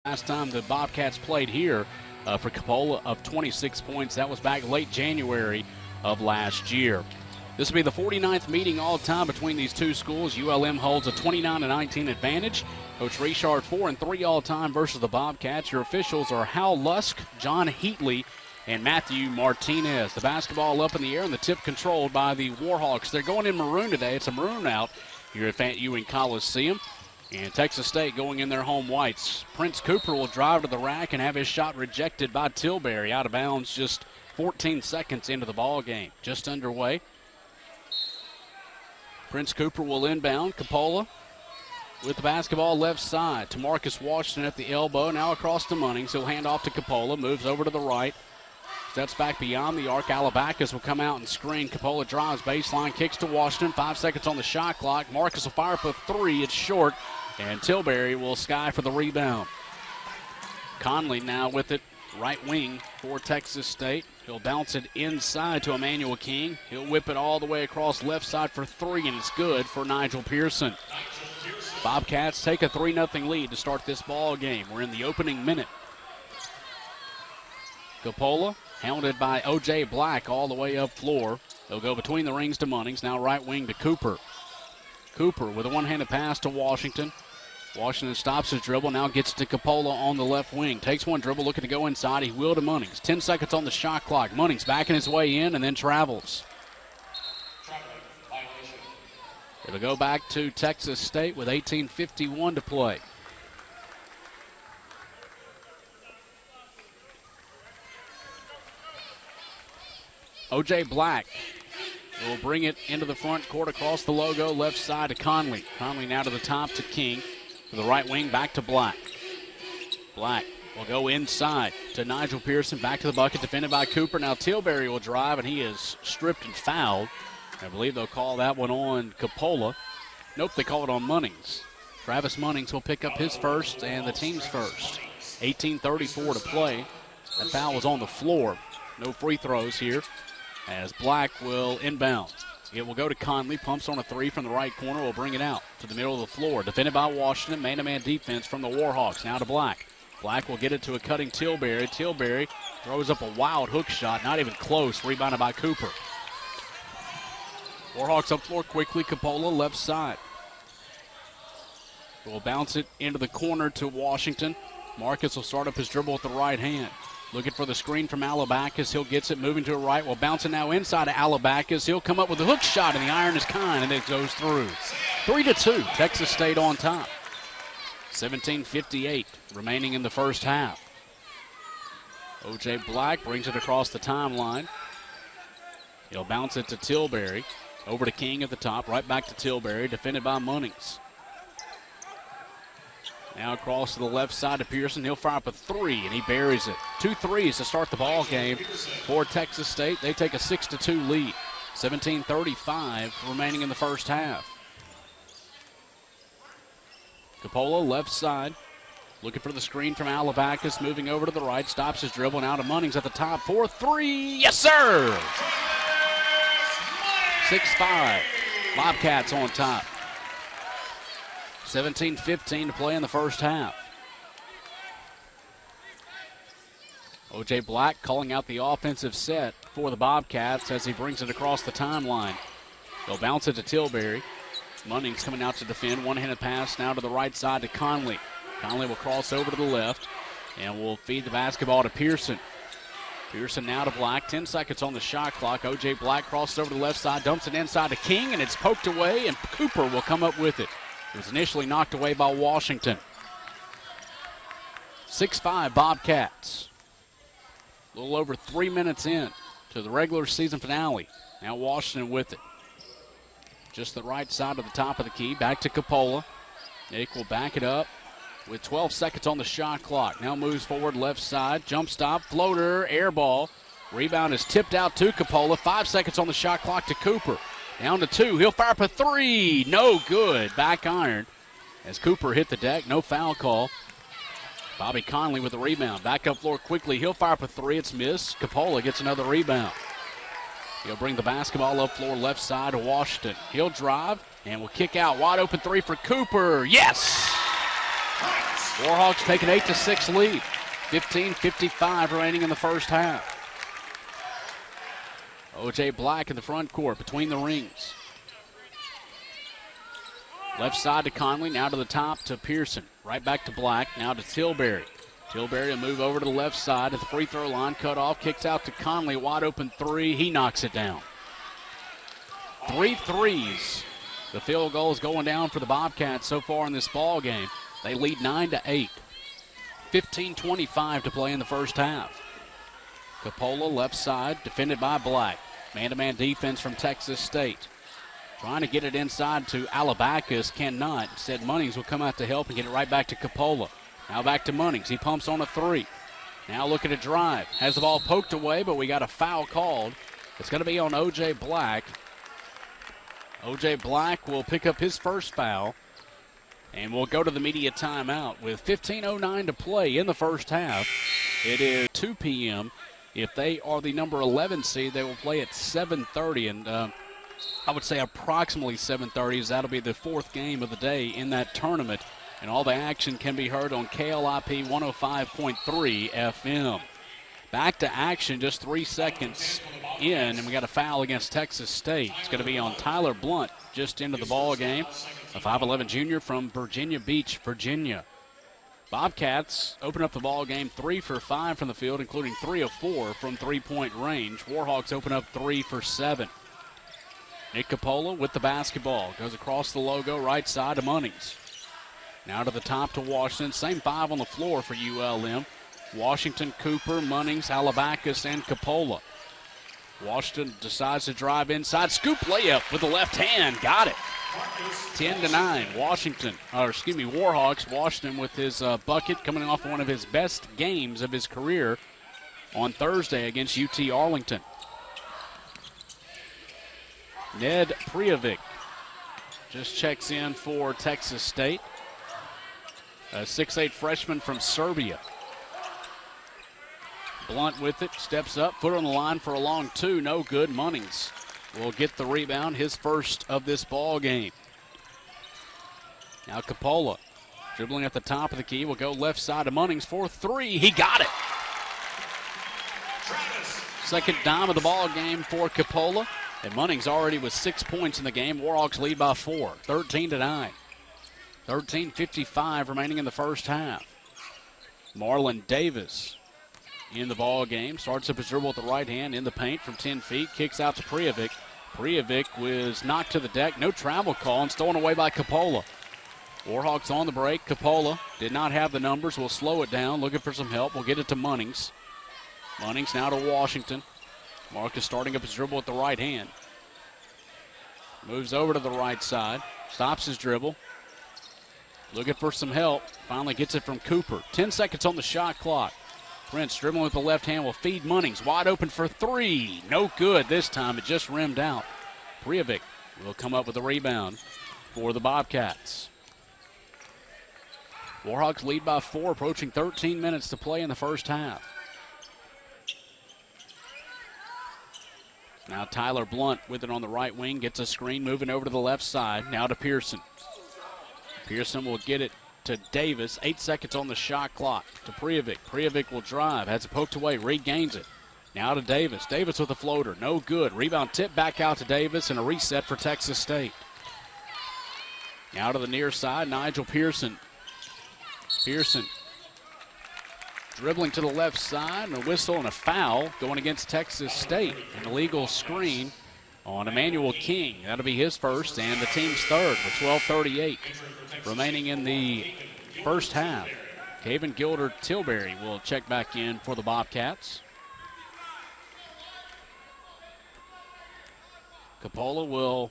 Last time the Bobcats played here for Capola of 26 points. That was back late January of last year. This will be the 49th meeting all-time between these two schools. ULM holds a 29-19 advantage. Coach Richard 4-3 all-time versus the Bobcats. Your officials are Hal Lusk, John Heatley, and Matthew Martinez. The basketball up in the air and the tip controlled by the Warhawks. They're going in maroon today. It's a maroon out here at Fant Ewing Coliseum. And Texas State going in their home whites. Prince Cooper will drive to the rack and have his shot rejected by Tilbury. Out of bounds just 14 seconds into the ball game. Just underway. Prince Cooper will inbound. Capola with the basketball left side to Marcus Washington at the elbow. Now across to Munnings. He'll hand off to Capola. Moves over to the right. Steps back beyond the arc. Alabacas will come out and screen. Capola drives baseline. Kicks to Washington. 5 seconds on the shot clock. Marcus will fire up a three. It's short. And Tilbury will sky for the rebound. Conley now with it, right wing for Texas State. He'll bounce it inside to Emmanuel King. He'll whip it all the way across left side for three, and it's good for Nigel Pearson. Bobcats take a 3-0 lead to start this ball game. We're in the opening minute. Capola, hounded by O.J. Black all the way up floor. They'll go between the rings to Munnings. Now right wing to Cooper. Cooper with a one-handed pass to Washington. Washington stops his dribble, now gets to Capola on the left wing. Takes one dribble, looking to go inside. He will to Munnings. 10 seconds on the shot clock. Munnings backing his way in and then travels. It'll go back to Texas State with 18:51 to play. O.J. Black will bring it into the front court across the logo, left side to Conley. Conley now to the top to King. To the right wing, back to Black. Black will go inside to Nigel Pearson, back to the bucket, defended by Cooper. Now Tilbury will drive, and he is stripped and fouled. I believe they'll call that one on Capola. Nope, they call it on Munnings. Travis Munnings will pick up his first and the team's first. 18:34 to play. That foul was on the floor. No free throws here as Black will inbound. It will go to Conley. Pumps on a three from the right corner. Will bring it out to the middle of the floor. Defended by Washington. Man-to-man defense from the Warhawks. Now to Black. Black will get it to a cutting Tilbury. Tilbury throws up a wild hook shot. Not even close. Rebounded by Cooper. Warhawks up floor quickly. Capola left side. Will bounce it into the corner to Washington. Marcus will start up his dribble with the right hand. Looking for the screen from Alabacas. He'll get it moving to the right. Well, bouncing now inside of Alabacas. He'll come up with a hook shot, and the iron is kind, and it goes through. 3-2, Texas State on top. 17:58 remaining in the first half. O.J. Black brings it across the timeline. He'll bounce it to Tilbury. Over to King at the top. Right back to Tilbury, defended by Munnings. Now across to the left side to Pearson. He'll fire up a three, and he buries it. 2 threes to start the ball game for Texas State. They take a 6-2 lead. 17:35 remaining in the first half. Capola left side. Looking for the screen from Alabacas. Moving over to the right. Stops his dribble. Now to Munnings at the top. 4-3. Yes, sir! 6-5. Bobcats on top. 17:15 to play in the first half. O.J. Black calling out the offensive set for the Bobcats as he brings it across the timeline. They'll bounce it to Tilbury. Munnings coming out to defend. One-handed pass now to the right side to Conley. Conley will cross over to the left and will feed the basketball to Pearson. Pearson now to Black. 10 seconds on the shot clock. O.J. Black crosses over to the left side, dumps it inside to King, and it's poked away, and Cooper will come up with it. It was initially knocked away by Washington. 6-5 Bobcats. A little over 3 minutes in to the regular season finale. Now Washington with it. Just the right side of the top of the key. Back to Capola. Nick will back it up with 12 seconds on the shot clock. Now moves forward left side. Jump stop, floater, air ball. Rebound is tipped out to Capola. 5 seconds on the shot clock to Cooper. Down to 2. He'll fire up a three. No good. Back iron as Cooper hit the deck. No foul call. Bobby Conley with the rebound. Back up floor quickly. He'll fire up a three. It's missed. Capola gets another rebound. He'll bring the basketball up floor left side to Washington. He'll drive and will kick out. Wide open three for Cooper. Yes! Warhawks take an 8-6 lead. 15:55 remaining in the first half. O.J. Black in the front court between the rings. Left side to Conley, now to the top to Pearson. Right back to Black, now to Tilbury. Tilbury will move over to the left side at the free throw line, cut off, kicks out to Conley, wide open three, he knocks it down. 3 threes. The field goal is going down for the Bobcats so far in this ball game. They lead 9-8. 15:25 to play in the first half. Capola left side, defended by Black. Man-to-man defense from Texas State. Trying to get it inside to Alabacus, cannot. Instead, Munnings will come out to help and get it right back to Capola. Now back to Munnings. He pumps on a three. Now looking to drive. Has the ball poked away, but we got a foul called. It's going to be on O.J. Black. O.J. Black will pick up his first foul. And we'll go to the media timeout with 15:09 to play in the first half. It is 2 p.m. If they are the number 11 seed, they will play at 7:30. And I would say approximately 7:30, as that'll be the fourth game of the day in that tournament. And all the action can be heard on KLIP 105.3 FM. Back to action just 3 seconds in, and we got a foul against Texas State. It's going to be on Tyler Blunt just into the ball game, a 5'11 junior from Virginia Beach, Virginia. Bobcats open up the ball game 3 for 5 from the field, including 3 of 4 from three-point range. Warhawks open up 3 for 7. Nick Capola with the basketball. Goes across the logo, right side to Munnings. Now to the top to Washington. Same 5 on the floor for ULM. Washington, Cooper, Munnings, Alabacus, and Capola. Washington decides to drive inside. Scoop layup with the left hand. Got it. 10-9. Warhawks. Washington with his bucket coming off one of his best games of his career on Thursday against UT Arlington. Ned Prijovic just checks in for Texas State. A 6'8 freshman from Serbia. Blunt with it, steps up, foot on the line for a long two, no good. Munnings will get the rebound, his first of this ball game. Now Capola, dribbling at the top of the key, will go left side to Munnings for 3. He got it. Second dime of the ball game for Capola. And Munnings already with 6 points in the game. Warhawks lead by 4, 13-9. 13:55 remaining in the first half. Marlon Davis in the ball game. Starts up his dribble with the right hand in the paint from 10 feet. Kicks out to Prijovic. Prijovic was knocked to the deck. No travel call and stolen away by Capola. Warhawks on the break. Capola did not have the numbers. We'll slow it down. Looking for some help. We'll get it to Munnings. Munnings now to Washington. Marcus starting up his dribble with the right hand. Moves over to the right side. Stops his dribble. Looking for some help. Finally gets it from Cooper. 10 seconds on the shot clock. Prince dribbling with the left hand will feed Munnings. Wide open for 3. No good this time. It just rimmed out. Prijovic will come up with a rebound for the Bobcats. Warhawks lead by 4, approaching 13 minutes to play in the first half. Now Tyler Blunt with it on the right wing. Gets a screen, moving over to the left side. Now to Pearson. Pearson will get it to Davis. 8 seconds on the shot clock to Prijovic. Prijovic will drive. Has it poked away. Regains it. Now to Davis. Davis with a floater. No good. Rebound tip back out to Davis and a reset for Texas State. Now to the near side. Nigel Pearson. Pearson dribbling to the left side. And a whistle and a foul going against Texas State. An illegal screen on Emmanuel King. That'll be his first and the team's third with 12:38 remaining in the first half. Caven Gilder Tilbury will check back in for the Bobcats. Capola will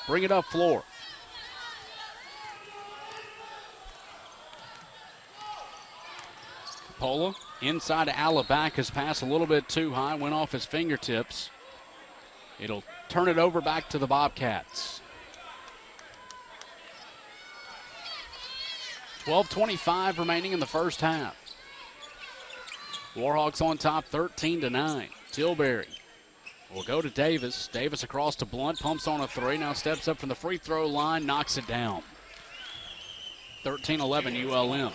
bring it up floor. Capola inside to Alabacus. Pass a little bit too high. Went off his fingertips. It'll turn it over back to the Bobcats. 12:25 remaining in the first half. Warhawks on top 13-9. Tilbury will go to Davis. Davis across to Blunt. Pumps on a 3. Now steps up from the free throw line. Knocks it down. 13-11 ULM.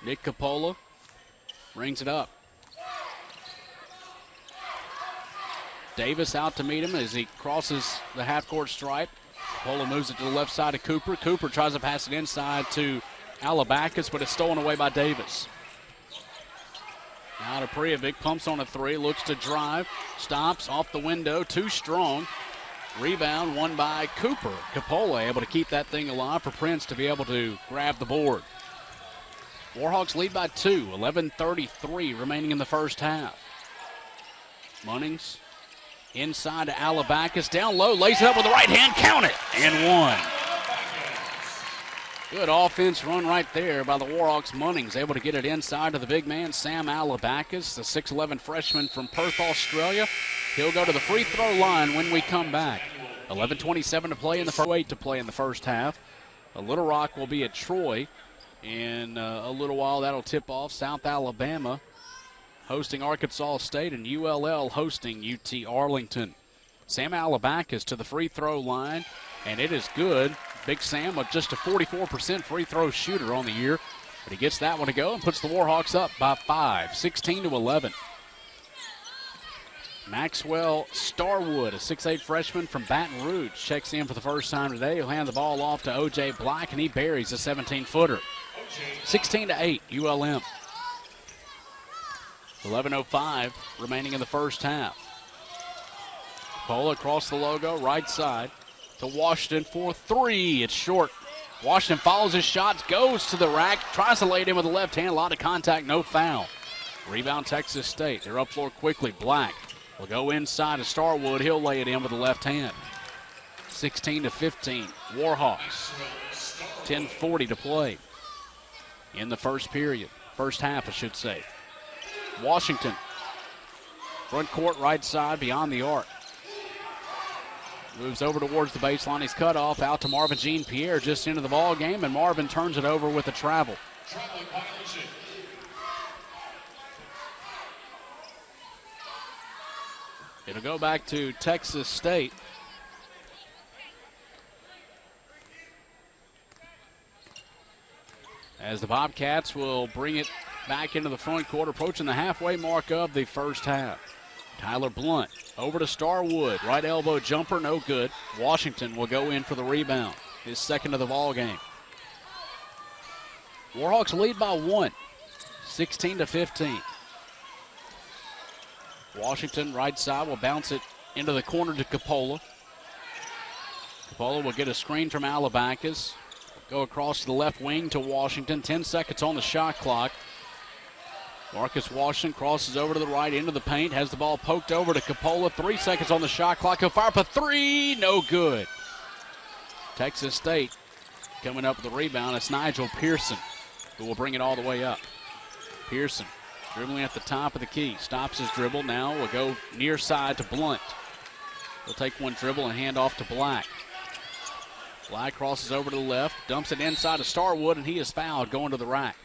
Nick Capola brings it up. Davis out to meet him as he crosses the half-court stripe. Capola moves it to the left side of Cooper. Cooper tries to pass it inside to Alabakis, but it's stolen away by Davis. Now to Prijovic, pumps on a three, looks to drive, stops, off the window, too strong. Rebound won by Cooper. Capola able to keep that thing alive for Prince to be able to grab the board. Warhawks lead by 2, 11:33 remaining in the first half. Munnings inside to Alabakis, down low, lays it up with the right hand, count it, and one. Good offense run right there by the Warhawks. Munnings able to get it inside to the big man, Sam Alabakis, the 6'11 freshman from Perth, Australia. He'll go to the free throw line when we come back. 11:27 to play in the first, 8 to play in the first half. Little Rock will be at Troy in a little while. That'll tip off. South Alabama hosting Arkansas State, and ULL hosting UT Arlington. Sam Alabakis to the free throw line, and it is good. Big Sam with just a 44% free throw shooter on the year, but he gets that one to go and puts the Warhawks up by 5, 16-11. Maxwell Starwood, a 6'8 freshman from Baton Rouge, checks in for the first time today. He'll hand the ball off to O.J. Black, and he buries a 17-footer. 16-8, ULM. 11:05 remaining in the first half. Capola across the logo, right side to Washington for three. It's short. Washington follows his shots, goes to the rack, tries to lay it in with the left hand. A lot of contact, no foul. Rebound Texas State. They're up floor quickly. Black will go inside to Starwood. He'll lay it in with the left hand. 16-15. Warhawks. 10:40 to play in the first period. First half, I should say. Washington. Front court, right side, beyond the arc. Moves over towards the baseline. He's cut off out to Marvin Jean-Pierre just into the ball game, and Marvin turns it over with a travel. It'll go back to Texas State. As the Bobcats will bring it back into the front court, approaching the halfway mark of the first half. Tyler Blunt over to Starwood. Right elbow jumper, no good. Washington will go in for the rebound. His second of the ball game. Warhawks lead by 1, 16-15. Washington, right side, will bounce it into the corner to Capola. Capola will get a screen from Alabakis. Go across to the left wing to Washington. 10 seconds on the shot clock. Marcus Washington crosses over to the right into the paint. Has the ball poked over to Capola. 3 seconds on the shot clock. He'll fire up a three. No good. Texas State coming up with the rebound. It's Nigel Pearson who will bring it all the way up. Pearson dribbling at the top of the key. Stops his dribble. Now will go near side to Blunt. He'll take one dribble and hand off to Black. Black crosses over to the left. Dumps it inside to Starwood, and he is fouled going to the rack.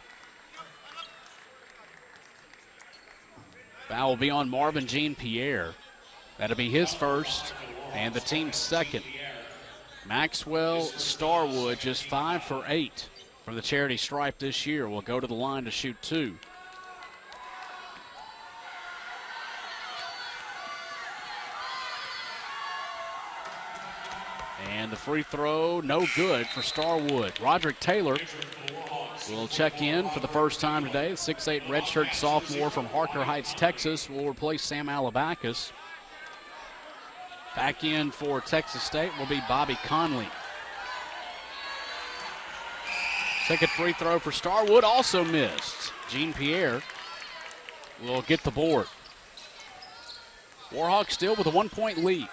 Foul will be on Marvin Jean-Pierre. That'll be his first and the team's second. Maxwell Starwood, just 5 for 8 from the charity stripe this year, will go to the line to shoot 2. And the free throw, no good for Starwood. Roderick Taylor will check in for the first time today. The 6'8 redshirt sophomore from Harker Heights, Texas, will replace Sam Alabakis. Back in for Texas State will be Bobby Conley. Second free throw for Starwood, also missed. Jean-Pierre will get the board. Warhawks still with a 1-point lead.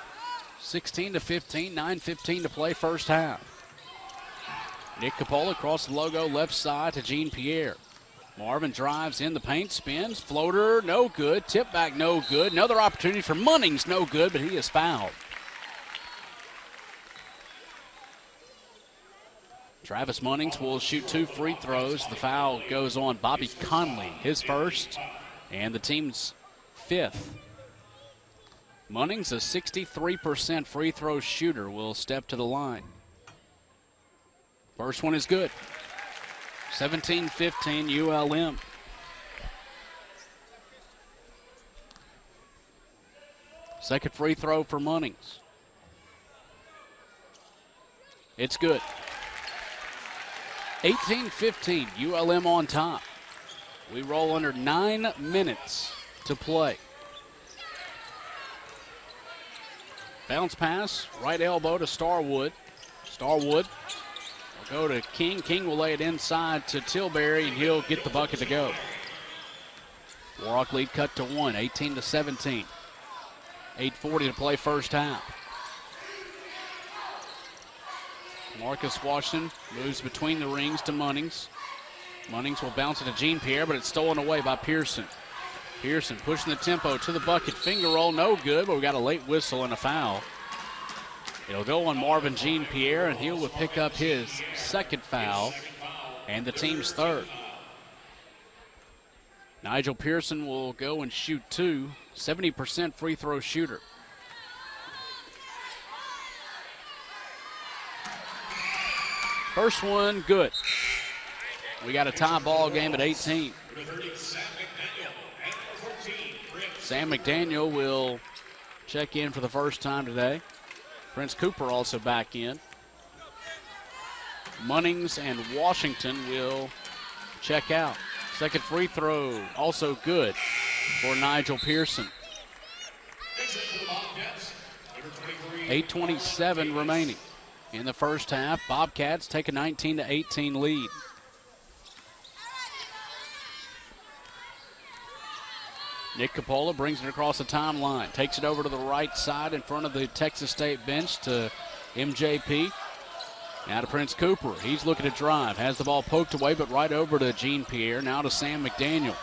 16-15, 9:15 to play first half. Nick Capola across the logo left side to Jean-Pierre. Marvin drives in the paint, spins, floater, no good. Tip back, no good. Another opportunity for Munnings, no good, but he is fouled. Travis Munnings will shoot 2 free throws. The foul goes on Bobby Conley, his first, and the team's 5th. Munnings, a 63% free throw shooter, will step to the line. First one is good. 17-15 ULM. Second free throw for Munnings. It's good. 18-15, ULM on top. We roll under 9 minutes to play. Bounce pass, right elbow to Starwood. Starwood will go to King. King will lay it inside to Tilbury, and he'll get the bucket to go. Warhawk lead cut to 1, 18-17. 8:40 to play first half. Marcus Washington moves between the rings to Munnings. Munnings will bounce it to Jean Pierre, but it's stolen away by Pearson. Pearson pushing the tempo to the bucket. Finger roll, no good, but we got a late whistle and a foul. It'll go on Marvin Jean Pierre, and he'll pick up his second foul and the team's third. Nigel Pearson will go and shoot 2, 70% free throw shooter. First one, good. We got a tie ball game at 18. Sam McDaniel will check in for the first time today. Prince Cooper also back in. Munnings and Washington will check out. Second free throw, also good for Nigel Pearson. 8:27 remaining in the first half. Bobcats take a 19-18 lead. Nick Capola brings it across the timeline, takes it over to the right side in front of the Texas State bench to MJP. Now to Prince Cooper. He's looking to drive. Has the ball poked away, but right over to Jean Pierre. Now to Sam McDaniel.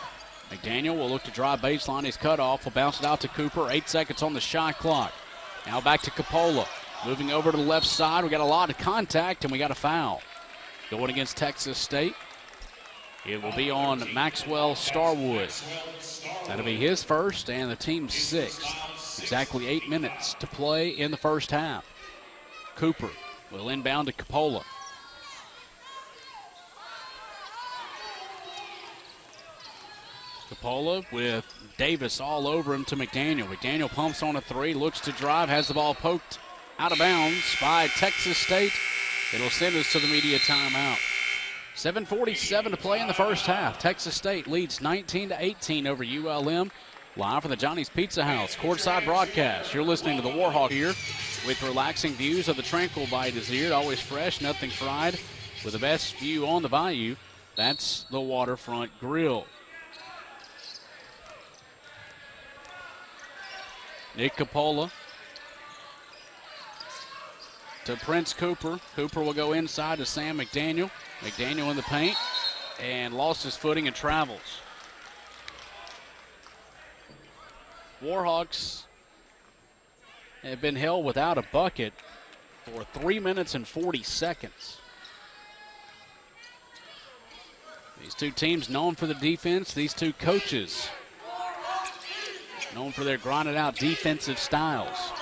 McDaniel will look to drive baseline. He's cut off. Will bounce it out to Cooper. 8 seconds on the shot clock. Now back to Capola. Moving over to the left side. We got a lot of contact, and we got a foul. Going against Texas State. It will be on Maxwell Starwood. That'll be his first and the team's sixth. Exactly 8 minutes to play in the first half. Cooper will inbound to Capola. Capola with Davis all over him to McDaniel. McDaniel pumps on a three, looks to drive, has the ball poked out of bounds by Texas State. It'll send us to the media timeout. 7:47 to play in the first half. Texas State leads 19-18 over ULM. Live from the Johnny's Pizza House courtside broadcast. You're listening to the Warhawk here with relaxing views of the Tranquil by Desert. Always fresh, nothing fried. With the best view on the bayou, that's the Waterfront Grill. Nick Capola to Prince Cooper. Cooper will go inside to Sam McDaniel. McDaniel in the paint and lost his footing and travels. Warhawks have been held without a bucket for 3 minutes and 40 seconds. These two teams known for the defense. These two coaches known for their grinded out defensive styles.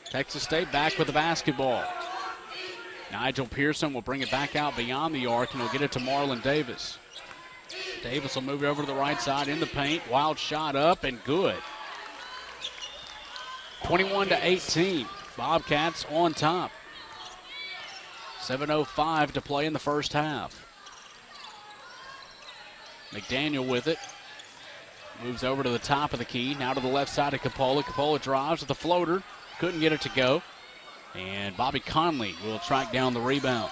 Texas State back with the basketball. Nigel Pearson will bring it back out beyond the arc, and he'll get it to Marlon Davis. Davis will move it over to the right side in the paint. Wild shot up and good. 21-18. Bobcats on top. 7:05 to play in the first half. McDaniel with it. Moves over to the top of the key. Now to the left side of Capola. Capola drives with the floater. Couldn't get it to go. And Bobby Conley will track down the rebound.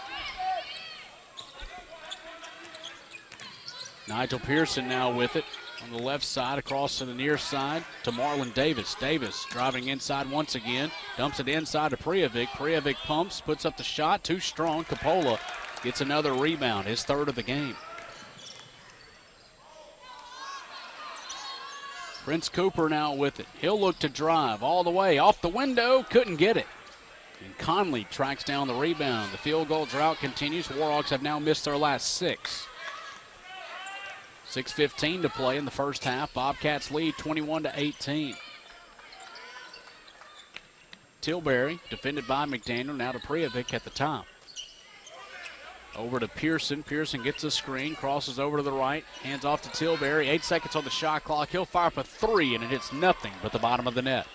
Nigel Pearson now with it on the left side across to the near side to Marlon Davis. Davis driving inside once again. Dumps it inside to Prijovic. Prijovic pumps, puts up the shot. Too strong. Capola gets another rebound, his third of the game. Prince Cooper now with it. He'll look to drive all the way off the window. Couldn't get it. And Conley tracks down the rebound. The field goal drought continues. Warhawks have now missed their last 6. 6:15 to play in the first half. Bobcats lead 21-18. Tilbury defended by McDaniel. Now to Prijovic at the top. Over to Pearson. Pearson gets a screen, crosses over to the right, hands off to Tilbury. 8 seconds on the shot clock. He'll fire up a three, and it hits nothing but the bottom of the net.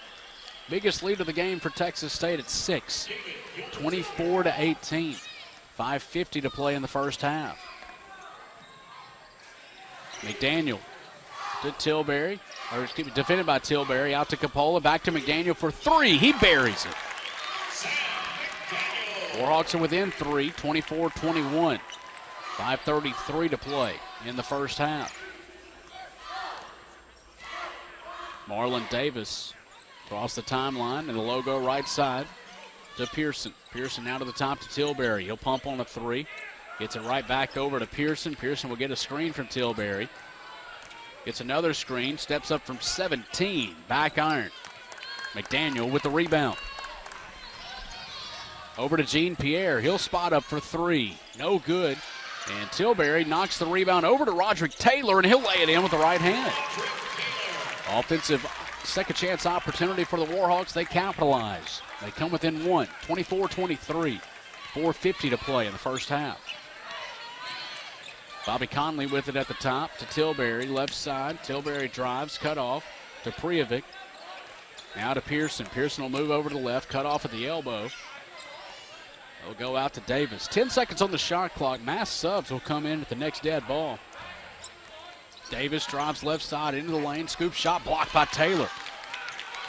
Biggest lead of the game for Texas State at 6, 24-18. 5:50 to play in the first half. McDaniel to Tilbury, or excuse me, defended by Tilbury, out to Capola, back to McDaniel for three. He buries it. Warhawks are within 3, 24-21. 5:33 to play in the first half. Marlon Davis across the timeline in the logo right side to Pearson. Pearson now to the top to Tilbury. He'll pump on a three. Gets it right back over to Pearson. Pearson will get a screen from Tilbury. Gets another screen. Steps up from 17. Back iron. McDaniel with the rebound. Over to Jean Pierre. He'll spot up for three. No good. And Tilbury knocks the rebound over to Roderick Taylor, and he'll lay it in with the right hand. Offensive second chance opportunity for the Warhawks. They capitalize. They come within 1, 24-23. 4:50 to play in the first half. Bobby Conley with it at the top to Tilbury, left side. Tilbury drives, cut off to Prijovic. Now to Pearson. Pearson will move over to the left, cut off at the elbow. They'll go out to Davis. 10 seconds on the shot clock. Mass subs will come in at the next dead ball. Davis drives left side into the lane. Scoop shot blocked by Taylor.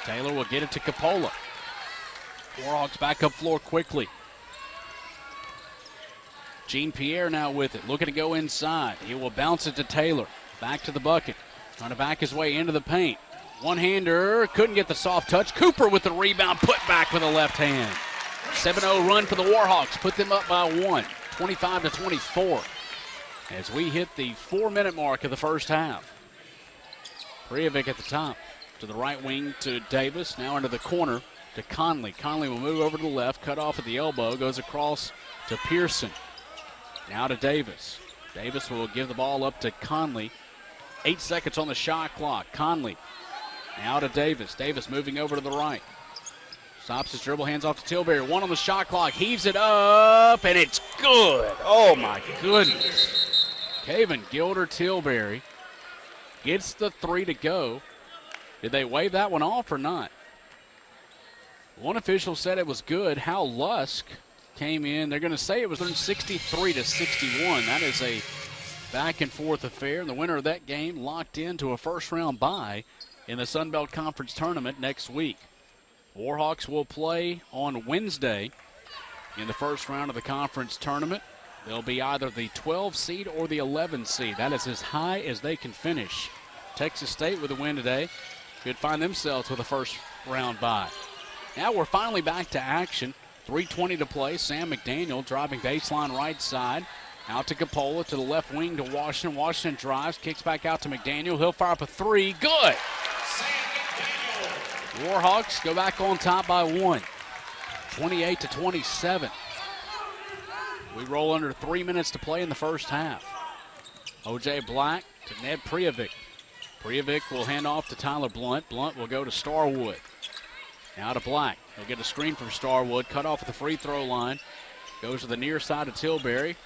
Taylor will get it to Capola. Warhawks back up floor quickly. Jean Pierre now with it, looking to go inside. He will bounce it to Taylor. Back to the bucket. Trying to back his way into the paint. One-hander, couldn't get the soft touch. Cooper with the rebound, put back with a left hand. 7-0 run for the Warhawks. Put them up by 1, 25-24. As we hit the 4-minute mark of the first half. Prijovic at the top. To the right wing to Davis. Now into the corner to Conley. Conley will move over to the left. Cut off at the elbow. Goes across to Pearson. Now to Davis. Davis will give the ball up to Conley. 8 seconds on the shot clock. Conley now to Davis. Davis moving over to the right. Stops his dribble, hands off to Tilbury. 1 on the shot clock, heaves it up, and it's good. Oh, my goodness. Caven Gilder Tilbury gets the 3 to go. Did they wave that one off or not? One official said it was good. Hal Lusk came in. They're going to say it was 63-61. That is a back-and-forth affair. And the winner of that game locked into a first-round bye in the Sun Belt Conference Tournament next week. Warhawks will play on Wednesday in the first round of the conference tournament. They'll be either the 12 seed or the 11 seed. That is as high as they can finish. Texas State with a win today could find themselves with a first round bye. Now we're finally back to action. 3:20 to play. Sam McDaniel driving baseline right side. Out to Capola to the left wing to Washington. Washington drives, kicks back out to McDaniel. He'll fire up a three. Good. Warhawks go back on top by 1, 28-27. We roll under 3 minutes to play in the first half. O.J. Black to Ned Prijovic. Prijovic will hand off to Tyler Blunt. Blunt will go to Starwood. Now to Black. He'll get a screen from Starwood. Cut off at the free throw line. Goes to the near side of Tilbury.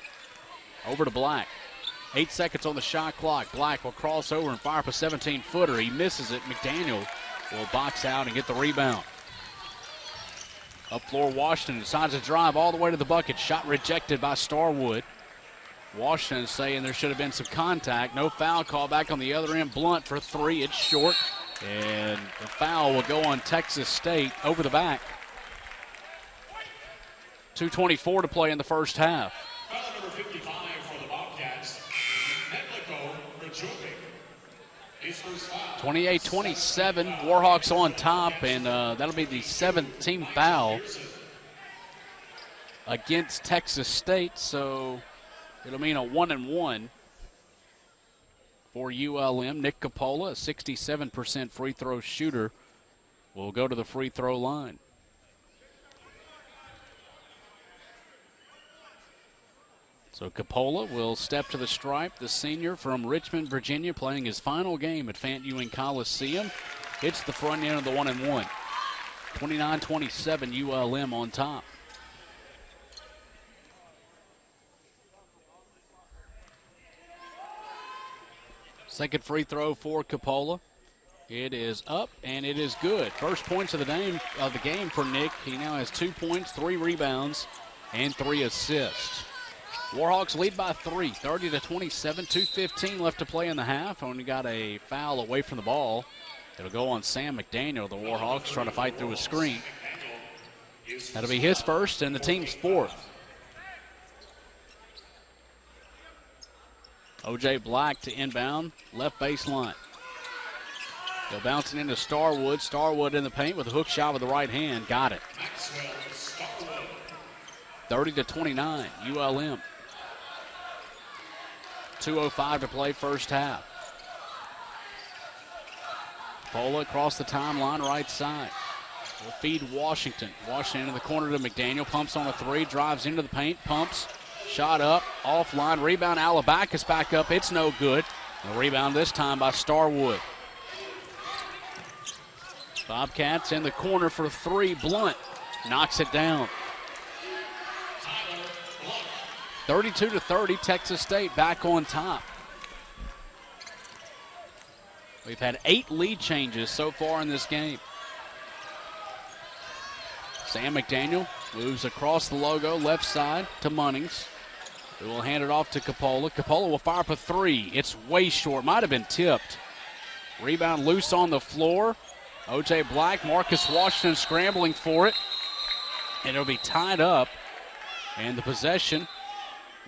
Over to Black. 8 seconds on the shot clock. Black will cross over and fire up a 17-footer. He misses it. McDaniel will box out and get the rebound. Up floor, Washington decides to drive all the way to the bucket. Shot rejected by Starwood. Washington saying there should have been some contact. No foul call back on the other end. Blunt for 3. It's short. And the foul will go on Texas State over the back. 2:24 to play in the first half. Foul number 55 for the Bobcats. 28-27, Warhawks on top, and that'll be the 7th team foul against Texas State, so it'll mean a 1-and-1 for ULM. Nick Capola, a 67% free throw shooter, will go to the free throw line. So Capola will step to the stripe, the senior from Richmond, Virginia, playing his final game at Fant Ewing Coliseum. Hits the front end of the 1-and-1. 29-27, ULM on top. Second free throw for Capola. It is up, and it is good. First points of the game for Nick. He now has 2 points, 3 rebounds, and 3 assists. Warhawks lead by 3, 30-27, 2:15 left to play in the half. Only got a foul away from the ball. It'll go on Sam McDaniel. The Warhawks trying to fight through a screen. That'll be his first and the team's fourth. O.J. Black to inbound, left baseline. They're bouncing into Starwood. Starwood in the paint with a hook shot with the right hand. Got it. 30-29, ULM. 2:05 to play first half. Pola across the timeline, right side. Will feed Washington. Washington in the corner to McDaniel. Pumps on a three, drives into the paint, pumps. Shot up, offline, rebound. Alabacus back up. It's no good. The rebound this time by Starwood. Bobcats in the corner for three. Blunt knocks it down. 32-30, Texas State back on top. We've had 8 lead changes so far in this game. Sam McDaniel moves across the logo, left side to Munnings. We will hand it off to Capola. Capola will fire up a three. It's way short. Might have been tipped. Rebound loose on the floor. O.J. Black, Marcus Washington scrambling for it. And it'll be tied up. And the possession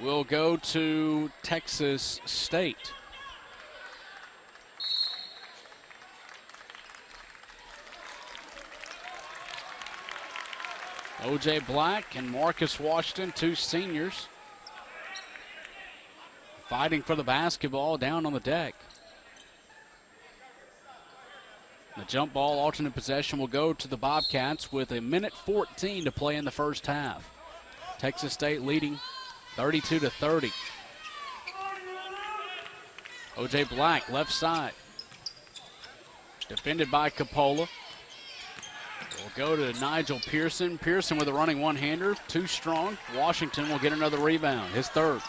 will go to Texas State. O.J. Black and Marcus Washington, 2 seniors, fighting for the basketball down on the deck. The jump ball alternate possession will go to the Bobcats with 1:14 to play in the first half. Texas State leading 32-30. O.J. Black, left side. Defended by Capola. We'll go to Nigel Pearson. Pearson with a running one-hander, too strong. Washington will get another rebound, his third.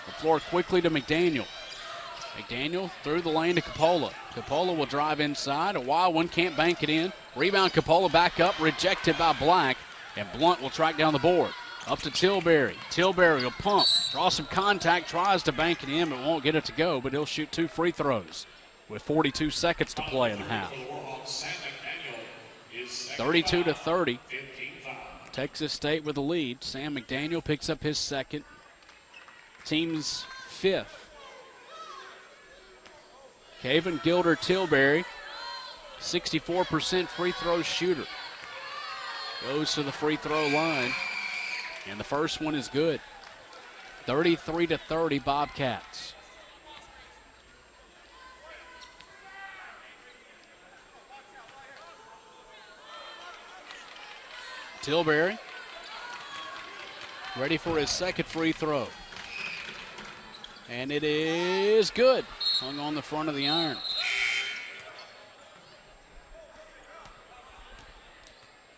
The floor quickly to McDaniel. McDaniel through the lane to Capola. Capola will drive inside. A wild one, can't bank it in. Rebound, Capola back up, rejected by Black. And Blunt will track down the board. Up to Tilbury. Tilbury will pump, draw some contact, tries to bank it in, but won't get it to go. But he'll shoot 2 free throws with 42 seconds to play in the half. 32-30. Texas State with the lead. Sam McDaniel picks up his second. Team's fifth. Caven Gilder Tilbury, 64% free throw shooter. Goes to the free throw line. And the first one is good. 33-30 Bobcats. Tilbury ready for his second free throw. And it is good. Hung on the front of the iron.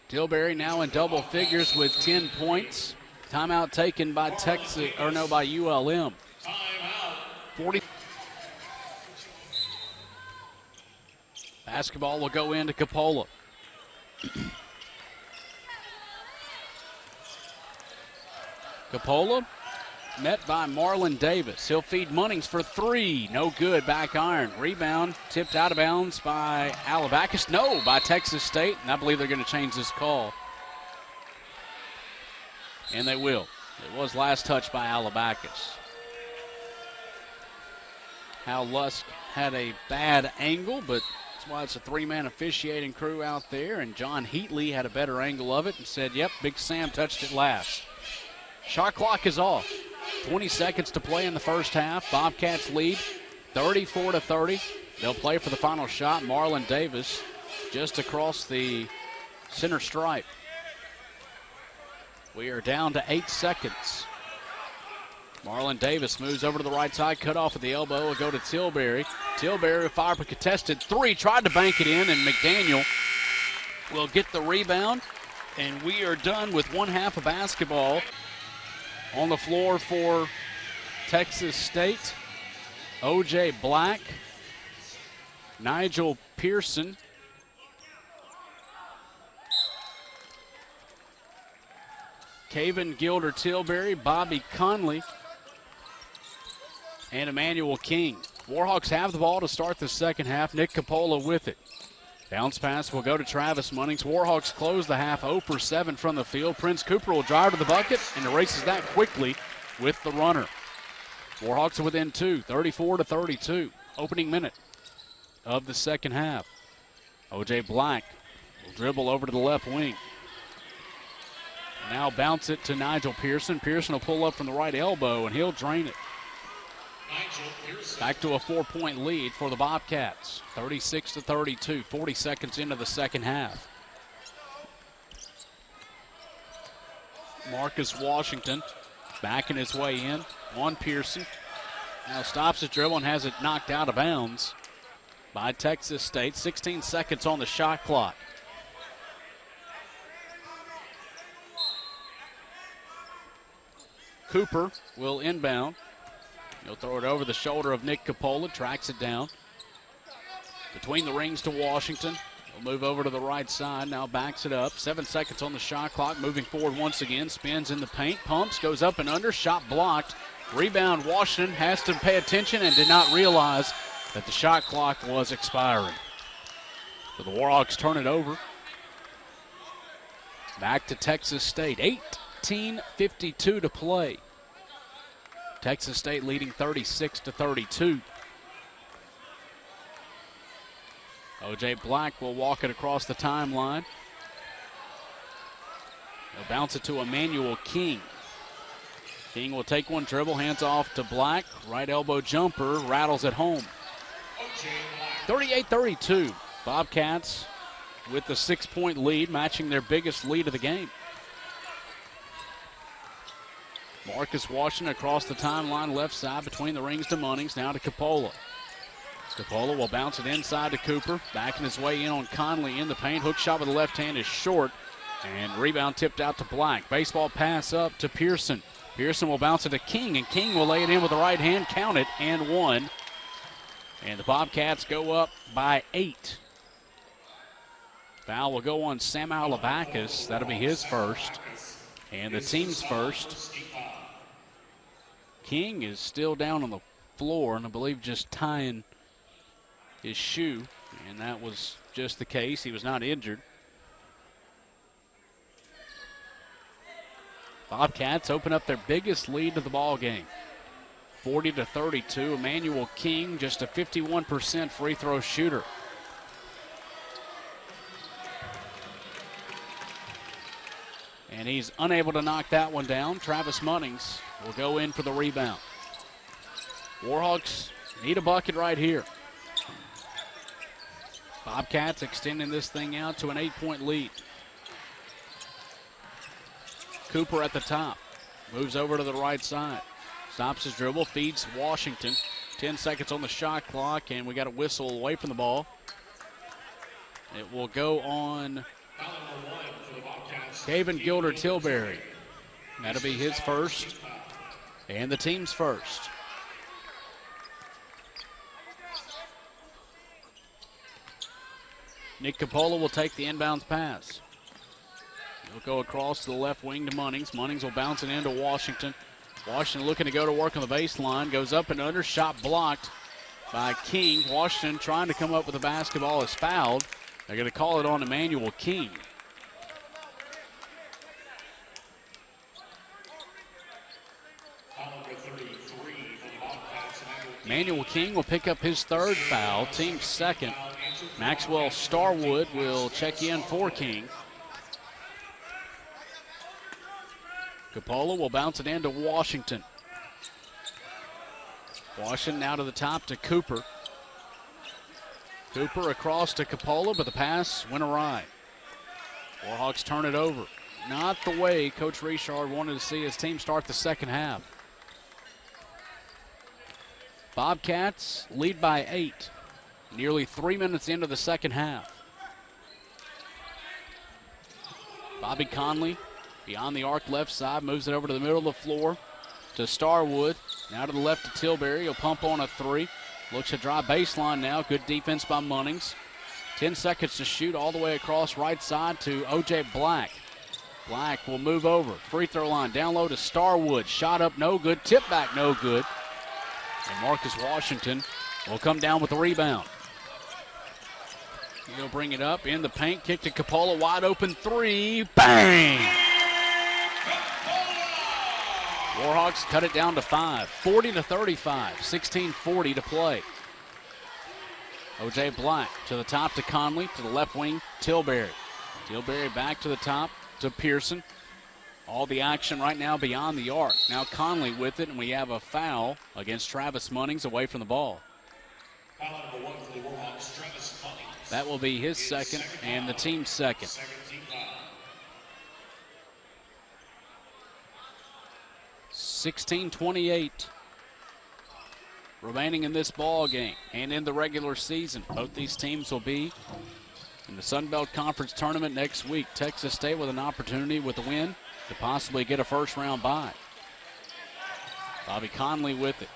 Tilbury now in double figures with 10 points. Timeout taken by by ULM. 40. Basketball will go into Capola. Capola met by Marlon Davis. He'll feed Munnings for 3. No good, back iron. Rebound tipped out of bounds by Alabacus. No, by Texas State. And I believe they're going to change this call. And they will. It was last touch by Alabacus. Hal Lusk had a bad angle, but that's why it's a 3-man officiating crew out there. And John Heatley had a better angle of it and said, yep, Big Sam touched it last. Shot clock is off. 20 seconds to play in the first half. Bobcats lead 34-30. They'll play for the final shot. Marlon Davis just across the center stripe. We are down to 8 seconds. Marlon Davis moves over to the right side, cut off at the elbow, will go to Tilbury. Tilbury will fire up a contested 3, tried to bank it in, and McDaniel will get the rebound. And we are done with one half of basketball. On the floor for Texas State, O.J. Black, Nigel Pearson, Caven Gilder-Tilbury, Bobby Conley, and Emmanuel King. Warhawks have the ball to start the second half. Nick Capola with it. Bounce pass will go to Travis Munnings. Warhawks close the half 0 for 7 from the field. Prince Cooper will drive to the bucket and erases that quickly with the runner. Warhawks are within 2, 34-32. Opening minute of the second half. O.J. Black will dribble over to the left wing. Now bounce it to Nigel Pearson. Pearson will pull up from the right elbow, and he'll drain it. Back to a 4-point lead for the Bobcats. 36-32, 40 seconds into the second half. Marcus Washington backing his way in on Pearson. Now stops his dribble and has it knocked out of bounds by Texas State. 16 seconds on the shot clock. Cooper will inbound. He'll throw it over the shoulder of Nick Capola, tracks it down. Between the rings to Washington. He'll move over to the right side, now backs it up. 7 seconds on the shot clock, moving forward once again. Spins in the paint, pumps, goes up and under, shot blocked. Rebound, Washington has to pay attention and did not realize that the shot clock was expiring. So the Warhawks turn it over. Back to Texas State, 18:52 to play. Texas State leading 36-32. O.J. Black will walk it across the timeline. He'll bounce it to Emmanuel King. King will take one dribble, hands off to Black. Right elbow jumper, rattles it home. 38-32. Bobcats with the 6-point lead, matching their biggest lead of the game. Marcus Washington across the timeline, left side between the rings to Munnings, now to Capola. Capola will bounce it inside to Cooper, backing his way in on Conley in the paint. Hook shot with the left hand is short, and rebound tipped out to Black. Baseball pass up to Pearson. Pearson will bounce it to King, and King will lay it in with the right hand, count it, and one. And the Bobcats go up by 8. Foul will go on Sam Alabakis. That'll be his first, and the team's first. King is still down on the floor, and I believe just tying his shoe, and that was just the case. He was not injured. Bobcats open up their biggest lead of the ball game, 40-32. Emmanuel King, just a 51% free throw shooter. And he's unable to knock that one down. Travis Munnings will go in for the rebound. Warhawks need a bucket right here. Bobcats extending this thing out to an 8-point lead. Cooper at the top. Moves over to the right side. Stops his dribble, feeds Washington. 10 seconds on the shot clock, and we got a whistle away from the ball. It will go on Caven Gilder-Tilbury. That'll be his first and the team's first. Nick Capola will take the inbounds pass. He'll go across to the left wing to Munnings. Munnings will bounce it into Washington. Washington looking to go to work on the baseline. Goes up and under. Shot blocked by King. Washington trying to come up with the basketball is fouled. They're going to call it on Emmanuel King. Emmanuel King will pick up his third foul, team's second. Maxwell Starwood will check in for King. Capola will bounce it into Washington. Washington now to the top to Cooper. Cooper across to Capola, but the pass went awry. Warhawks turn it over. Not the way Coach Richard wanted to see his team start the second half. Bobcats lead by 8. Nearly 3 minutes into the second half. Bobby Conley beyond the arc left side, moves it over to the middle of the floor to Starwood. Now to the left to Tilbury. He'll pump on a three. Looks to drive baseline now. Good defense by Munnings. 10 seconds to shoot all the way across right side to O.J. Black. Black will move over. Free throw line down low to Starwood. Shot up no good. Tip back no good. And Marcus Washington will come down with the rebound. He'll bring it up in the paint. Kick to Capola. Wide open three. Bang! Warhawks cut it down to 5. 40-35. 16:40 to play. O.J. Black to the top to Conley. To the left wing, Tilbury. Tilbury back to the top to Pearson. All the action right now beyond the arc. Now Conley with it, and we have a foul against Travis Munnings away from the ball. Foul number 1 for the Warhawks, Travis Munnings. That will be his second and the team's second. Second team foul. 16:28 remaining in this ball game and in the regular season. Both these teams will be in the Sun Belt Conference Tournament next week. Texas State with an opportunity with a win to possibly get a first-round bye. Bobby Conley with it.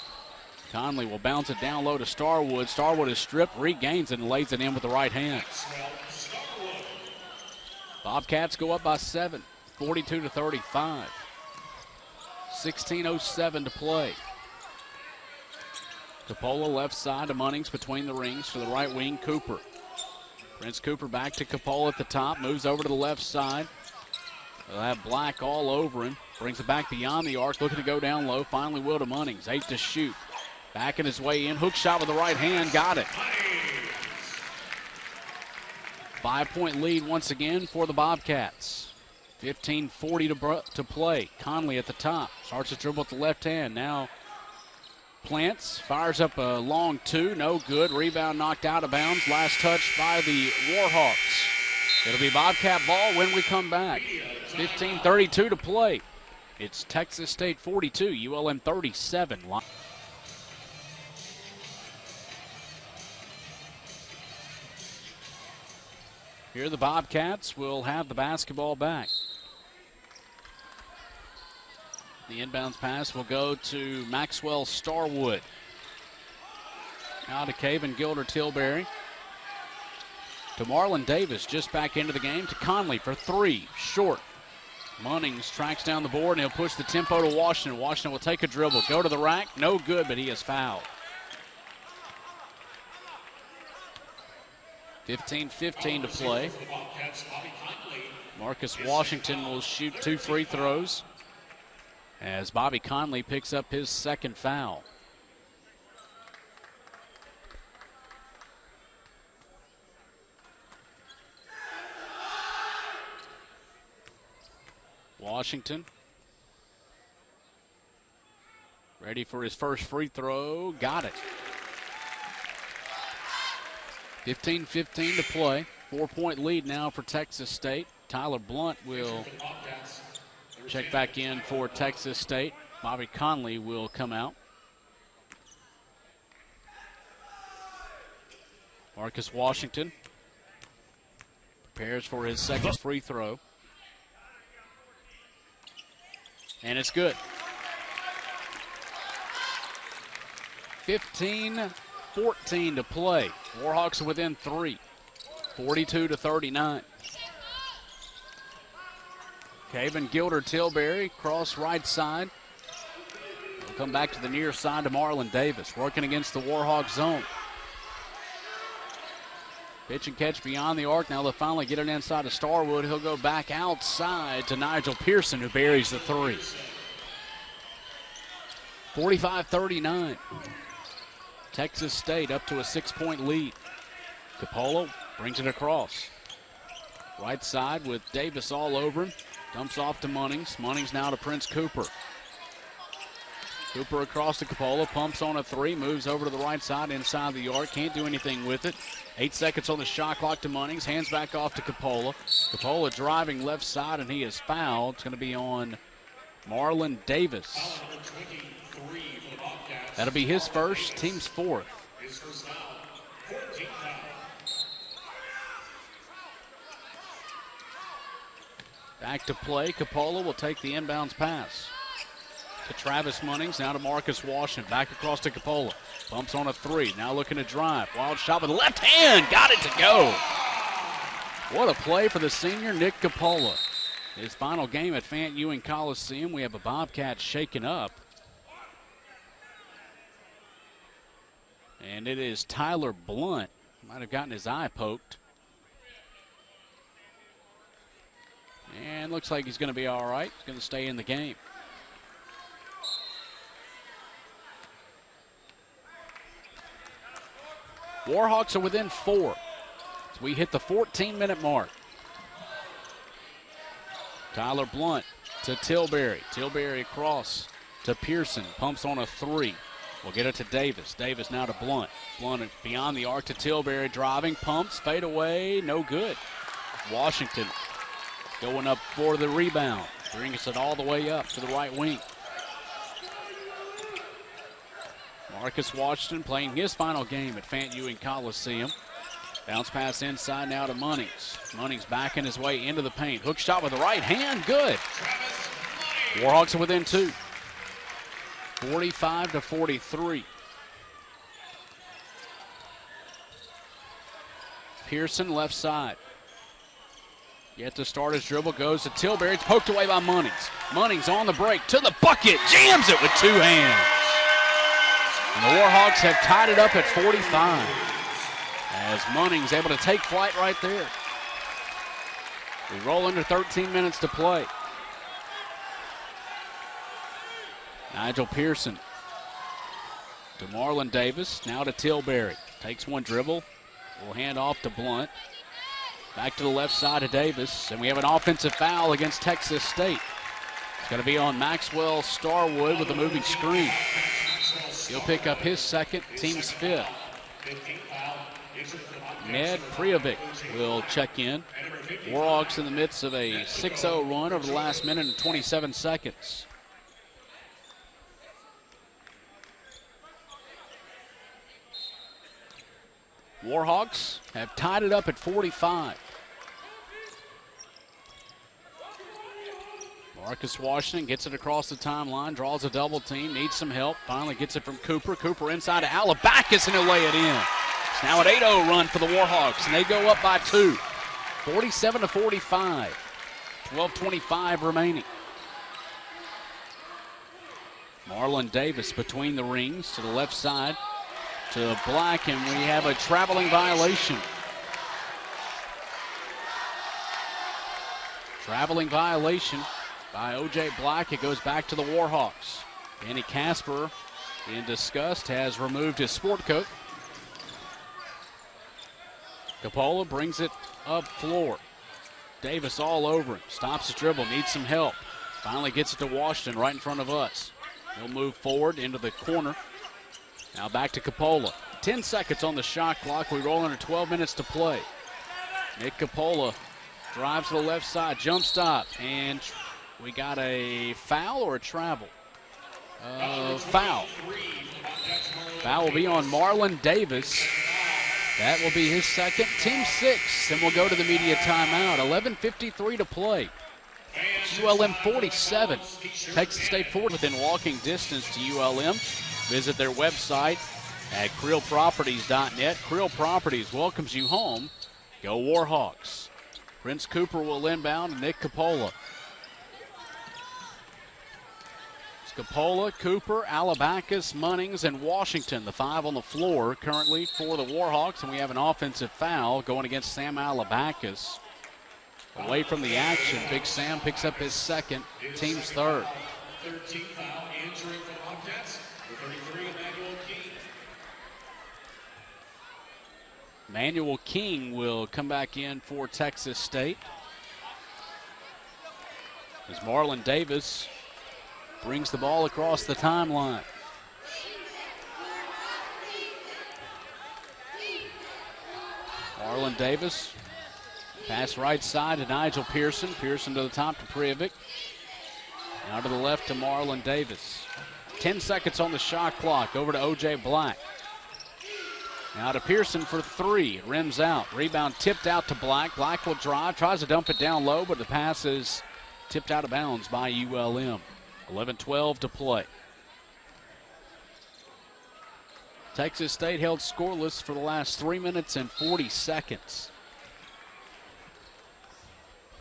Conley will bounce it down low to Starwood. Starwood is stripped, regains it, and lays it in with the right hand. Bobcats go up by 7, 42-35. 16:07 to play. Capola left side to Munnings between the rings for the right wing, Cooper. Prince Cooper back to Capola at the top, moves over to the left side. They'll have Black all over him. Brings it back beyond the arc, looking to go down low. Finally will to Munnings, 8 to shoot. Backing his way in, hook shot with the right hand, got it. 5-point lead once again for the Bobcats. 15:40 to play. Conley at the top. Starts to dribble with the left hand. Now plants. Fires up a long two. No good. Rebound knocked out of bounds. Last touch by the Warhawks. It'll be Bobcat ball when we come back. 15:32 to play. It's Texas State 42, ULM 37. Here the Bobcats will have the basketball back. The inbounds pass will go to Maxwell Starwood. Now to Caven Gilder Tilbury. To Marlon Davis, just back into the game. To Conley for three, short. Munnings tracks down the board, and he'll push the tempo to Washington. Washington will take a dribble, go to the rack. No good, but he is fouled. 15:15 to play. Marcus Washington will shoot 2 free throws as Bobby Conley picks up his second foul. Washington ready for his first free throw. Got it. 15:15 to play. 4-point lead now for Texas State. Tyler Blunt will check back in for Texas State. Bobby Conley will come out. Marcus Washington prepares for his second free throw. And it's good. 15:14 to play. Warhawks are within 3. 42-39. Caven Gilder Tilbury, cross right side. We'll come back to the near side to Marlon Davis, working against the Warhawk zone. Pitch and catch beyond the arc. Now they'll finally get it inside to Starwood. He'll go back outside to Nigel Pearson, who buries the three. 45-39. Texas State up to a 6-point lead. Capola brings it across. Right side with Davis all over him. Dumps off to Munnings. Munnings now to Prince Cooper. Cooper across to Capola, pumps on a three, moves over to the right side inside the arc. Can't do anything with it. 8 seconds on the shot clock to Munnings. Hands back off to Capola. Capola driving left side, and he is fouled. It's going to be on Marlon Davis. That'll be his first, team's fourth. His first foul, 14th foul. Back to play. Capola will take the inbounds pass. to Travis Munnings, now to Marcus Washington. Back across to Coppola. Bumps on a three, now looking to drive. Wild shot with the left hand, got it to go. What a play for the senior, Nick Coppola. His final game at Fant Ewing Coliseum. We have a Bobcat shaken up. And it is Tyler Blunt. Might have gotten his eye poked. And looks like he's going to be all right. He's going to stay in the game. Warhawks are within 4. So we hit the 14-minute mark. Tyler Blunt to Tilbury. Tilbury across to Pearson. Pumps on a three. We'll get it to Davis. Davis now to Blunt. Blunt beyond the arc to Tilbury. Driving. Pumps. Fade away. No good. Washington going up for the rebound. Brings it all the way up to the right wing. Marcus Washington playing his final game at Fant Ewing Coliseum. Bounce pass inside now to Munnings. Munnings backing his way into the paint. Hook shot with the right hand. Good. Warhawks are within 2. 45-43. Pearson left side. Yet to start his dribble goes to Tilbury. It's poked away by Munnings. Munnings on the break to the bucket. Jams it with 2 hands. And the Warhawks have tied it up at 45. As Munnings able to take flight right there. We roll under 13 minutes to play. Nigel Pearson to Marlon Davis. Now to Tilbury. Takes one dribble. Will hand off to Blunt. Back to the left side to Davis. And we have an offensive foul against Texas State. It's going to be on Maxwell Starwood with a moving screen. He'll pick up his second, team's 5th. Ned Prijovic will check in. Warhawks in the midst of a 6-0 run over the last minute and 27 seconds. Warhawks have tied it up at 45. Marcus Washington gets it across the timeline, draws a double team, needs some help, finally gets it from Cooper. Cooper inside to Alabakis, and he'll lay it in. It's now an 8-0 run for the Warhawks, and they go up by 2. 47-45. 12:25 remaining. Marlon Davis between the rings to the left side to Black, and we have a traveling violation. Traveling violation by O.J. Black. It goes back to the Warhawks. Danny Casper, in disgust, has removed his sport coat. Coppola brings it up floor. Davis all over him. Stops his dribble, needs some help. Finally gets it to Washington right in front of us. He'll move forward into the corner. Now back to Coppola. 10 seconds on the shot clock. We roll under 12 minutes to play. Nick Coppola drives to the left side, jump stop, and we got a foul or a travel? Foul. Foul will be on Marlon Davis. That will be his second, team 6, and we'll go to the media timeout. 11:53 to play. ULM 47, Texas State 4 within walking distance to ULM. Visit their website at creelproperties.net. Creel Properties welcomes you home. Go Warhawks. Prince Cooper will inbound, Nick Coppola. Coppola, Cooper, Alabakis, Munnings, and Washington, the 5 on the floor currently for the Warhawks, and we have an offensive foul going against Sam Alabakis. Away from the action, Big Sam picks up his second, team's 3rd. 13 foul, injury for the Bobcats, the 33, Emmanuel King. Emmanuel King will come back in for Texas State. As Marlon Davis brings the ball across the timeline. Marlon Davis, pass right side to Nigel Pearson. Pearson to the top to Prijovic. Now to the left to Marlon Davis. 10 seconds on the shot clock. Over to O.J. Black. Now to Pearson for 3. Rims out. Rebound tipped out to Black. Black will drive. Tries to dump it down low, but the pass is tipped out of bounds by ULM. 11-12 to play. Texas State held scoreless for the last 3 minutes and 40 seconds.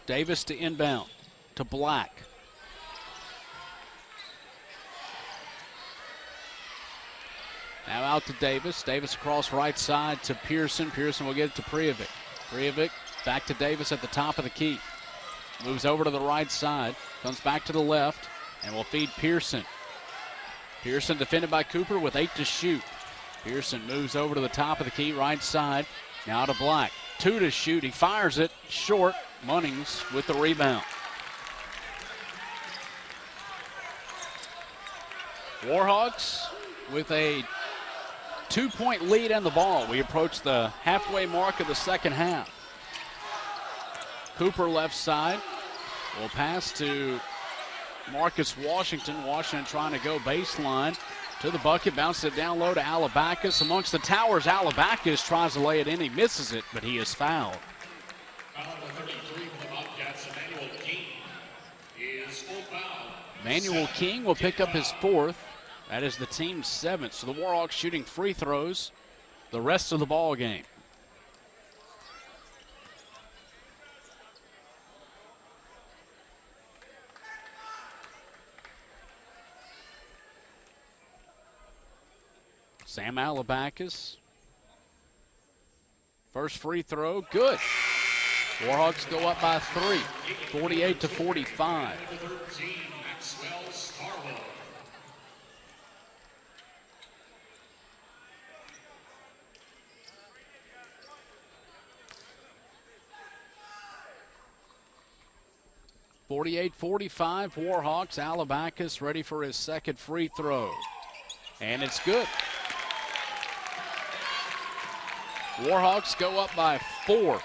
Davis to inbound to Black. Now out to Davis. Davis across right side to Pearson. Pearson will get it to Prijovic. Prijovic back to Davis at the top of the key. Moves over to the right side. Comes back to the left and will feed Pearson. Pearson defended by Cooper with 8 to shoot. Pearson moves over to the top of the key, right side. Now to Black. 2 to shoot. He fires it short. Munnings with the rebound. Warhawks with a 2-point lead in the ball. We approach the halfway mark of the second half. Cooper left side will pass to Marcus Washington. Washington trying to go baseline to the bucket, bounces it down low to Alabakis. Amongst the towers, Alabakis tries to lay it in. He misses it, but he is fouled. Foul number 33 for the Bobcats, Emmanuel King is full foul. Emmanuel King will pick up his 4th. That is the team's 7th. So the Warhawks shooting free throws the rest of the ball game. Sam Alabakis. First free throw, good. Warhawks go up by 3, 48 to 45. Number 13, Maxwell Starwood. (48-45) Warhawks. Alabakis ready for his second free throw. And it's good. Warhawks go up by 4.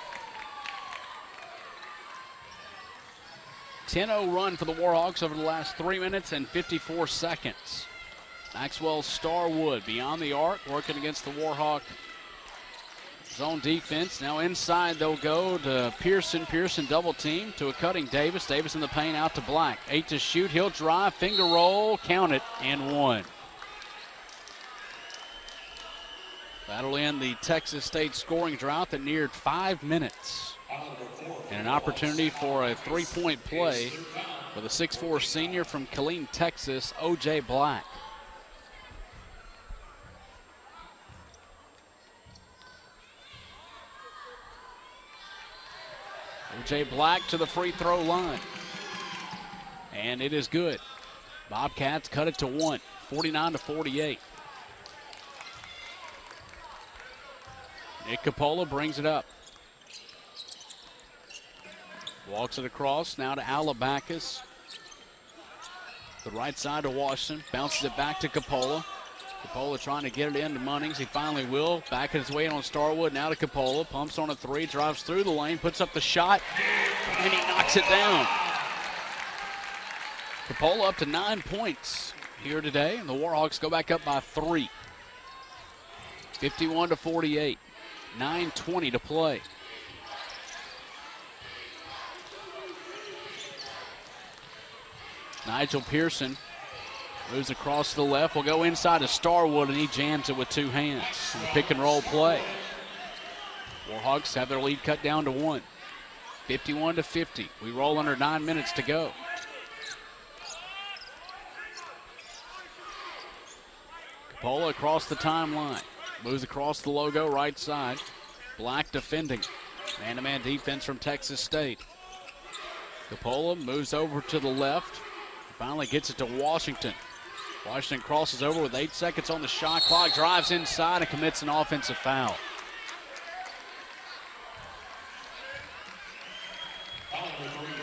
10-0 run for the Warhawks over the last 3 minutes and 54 seconds. Maxwell Starwood beyond the arc, working against the Warhawk zone defense. Now inside they'll go to Pearson. Pearson double team to a cutting Davis. Davis in the paint out to Black. 8 to shoot. He'll drive, finger roll, count it, and 1. That'll end the Texas State scoring drought that neared 5 minutes. And an opportunity for a 3-point play for the 6'4 senior from Killeen, Texas, O.J. Black. O.J. Black to the free throw line. And it is good. Bobcats cut it to 1, 49 to 48. Nick Capola brings it up. Walks it across, now to Alabakis. The right side to Washington, bounces it back to Capola. Capola trying to get it into Munnings. He finally will. Back his way on Starwood, now to Capola. Pumps on a 3, drives through the lane, puts up the shot, and he knocks it down. Capola up to 9 points here today, and the Warhawks go back up by 3. 51 to 48. 9:20 to play. Nigel Pearson moves across to the left. Will go inside to Starwood, and he jams it with 2 hands. The pick and roll play. Warhawks have their lead cut down to 1. 51 to 50. We roll under 9 minutes to go. Capola across the timeline. Moves across the logo, right side. Black defending. Man-to-man defense from Texas State. Capola moves over to the left. Finally gets it to Washington. Washington crosses over with 8 seconds on the shot clock. Drives inside and commits an offensive foul.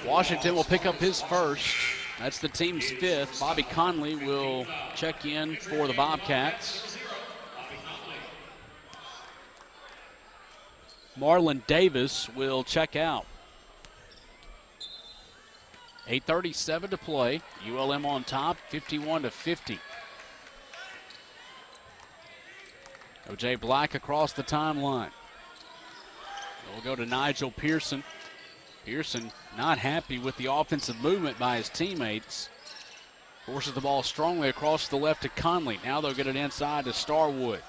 Washington will pick up his first. That's the team's 5th. Bobby Conley will check in for the Bobcats. Marlon Davis will check out. 8:37 to play. ULM on top, 51 to 50. O.J. Black across the timeline. We'll go to Nigel Pearson. Pearson not happy with the offensive movement by his teammates. Forces the ball strongly across the left to Conley. Now they'll get it inside to Starwood.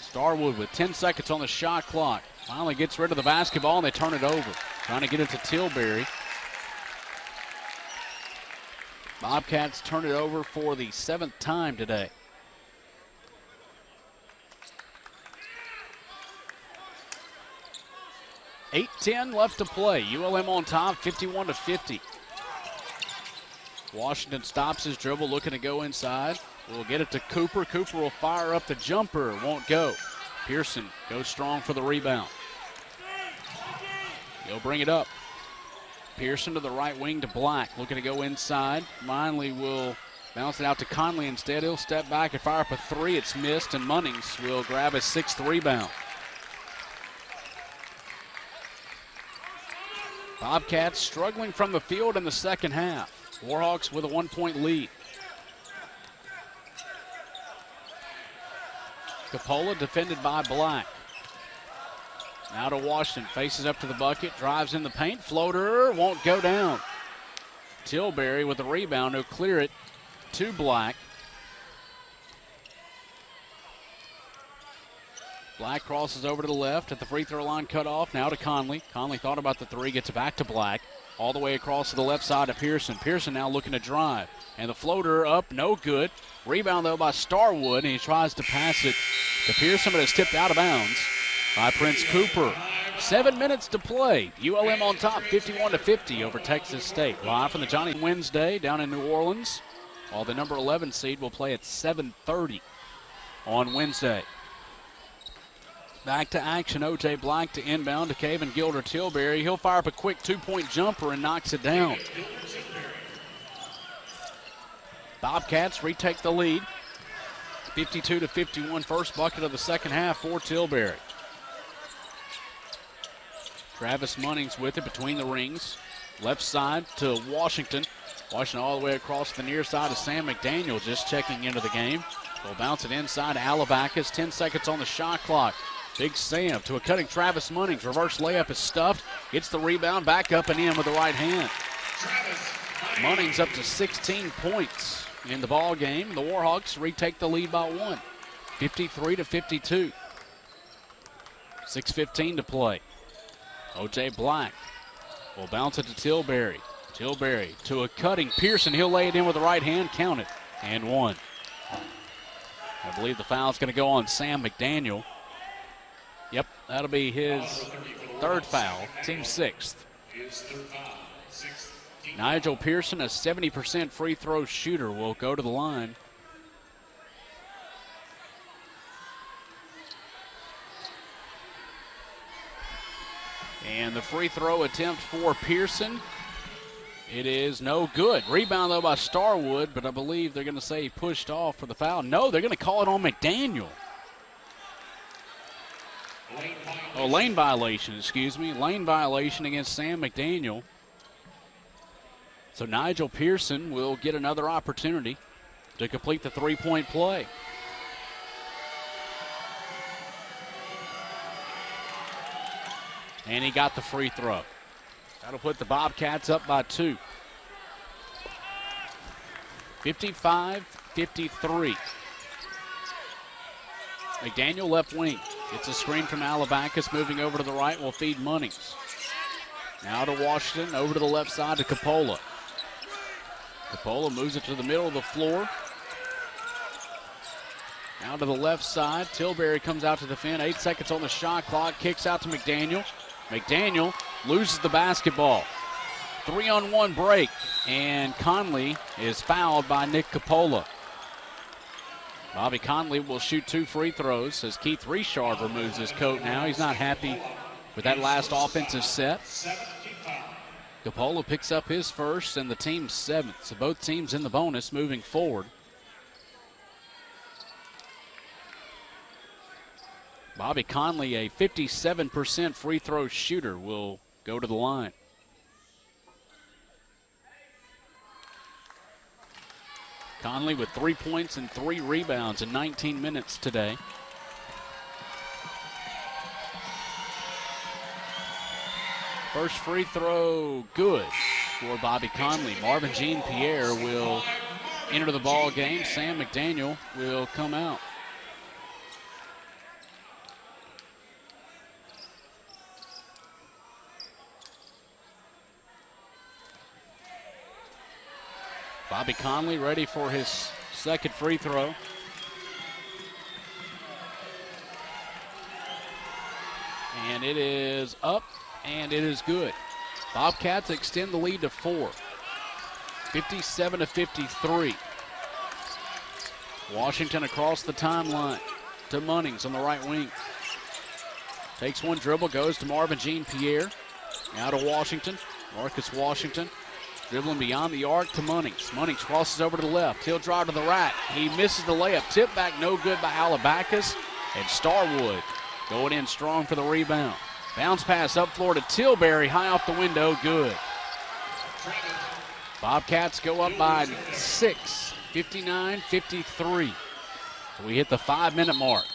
Starwood with 10 seconds on the shot clock. Finally gets rid of the basketball and they turn it over. Trying to get it to Tilbury. Bobcats turn it over for the 7th time today. .8:10 left to play. ULM on top, 51-50. Washington stops his dribble, looking to go inside. We'll get it to Cooper. Cooper will fire up the jumper. Won't go. Pearson goes strong for the rebound. He'll bring it up. Pearson to the right wing to Black. Looking to go inside. Minley will bounce it out to Conley instead. He'll step back and fire up a three. It's missed, and Munnings will grab his 6th rebound. Bobcats struggling from the field in the second half. Warhawks with a 1-point lead. Capola defended by Black. Now to Washington, faces up to the bucket, drives in the paint, floater, won't go down. Tilbury with the rebound, he'll clear it to Black. Black crosses over to the left at the free throw line, cut off. Now to Conley. Conley thought about the three, gets it back to Black. All the way across to the left side of Pearson. Pearson now looking to drive. And the floater up, no good. Rebound, though, by Starwood, and he tries to pass it to Pearson, but it's tipped out of bounds by Prince Cooper. 7 minutes to play. ULM on top, 51-50 over Texas State. Live from the Johnny Wednesday down in New Orleans. While the number 11 seed will play at 7:30 on Wednesday. Back to action, O.J. Black to inbound to Caven Gilder Tilbury. He'll fire up a quick 2-point jumper and knocks it down. Bobcats retake the lead. 52-51, first bucket of the second half for Tilbury. Travis Munnings with it between the rings. Left side to Washington. Washington all the way across the near side of Sam McDaniel just checking into the game. We'll bounce it inside to Alabacas. 10 seconds on the shot clock. Big Sam to a cutting Travis Munnings. Reverse layup is stuffed. Gets the rebound, back up and in with the right hand. Munnings up to 16 points in the ball game. The Warhawks retake the lead by 1. 53-52. 6:15 to play. O.J. Black will bounce it to Tilbury. Tilbury to a cutting Pearson. He'll lay it in with the right hand. Count it. And 1. I believe the foul's going to go on Sam McDaniel. Yep, that'll be his 3rd foul, team 6th. Nigel Pearson, a 70% free throw shooter, will go to the line. And the free throw attempt for Pearson, it is no good. Rebound, though, by Starwood, but I believe they're going to say he pushed off for the foul. No, they're going to call it on McDaniel. Lane violation, excuse me. Lane violation against Sam McDaniel. So Nigel Pearson will get another opportunity to complete the 3-point play. And he got the free throw. That'll put the Bobcats up by 2. 55-53. McDaniel left wing. Gets a screen from Alabacas, moving over to the right, will feed Munnings. Now to Washington, over to the left side to Capola. Capola moves it to the middle of the floor. Now to the left side, Tilbury comes out to defend. 8 seconds on the shot clock, kicks out to McDaniel. McDaniel loses the basketball. 3-on-1 break, and Conley is fouled by Nick Capola. Bobby Conley will shoot 2 free throws as Keith Richard removes his coat now. He's not happy with that last offensive set. Capola picks up his first and the team's 7th. So both teams in the bonus moving forward. Bobby Conley, a 57% free throw shooter, will go to the line. Conley with 3 points and 3 rebounds in 19 minutes today. First free throw good for Bobby Conley. Marvin Jean-Pierre will enter the ball game. Sam McDaniel will come out. Bobby Conley ready for his second free throw. And it is up, and it is good. Bobcats extend the lead to 4. 57-53. Washington across the timeline to Munnings on the right wing. Takes one dribble, goes to Marvin Jean-Pierre. Now to Washington. Marcus Washington dribbling beyond the arc to Munnings. Munnings crosses over to the left. He'll drive to the right. He misses the layup. Tip back, no good by Alabacus. And Starwood going in strong for the rebound. Bounce pass up floor to Tilbury, high off the window, good. Bobcats go up by 6, 59-53. So we hit the 5-minute mark.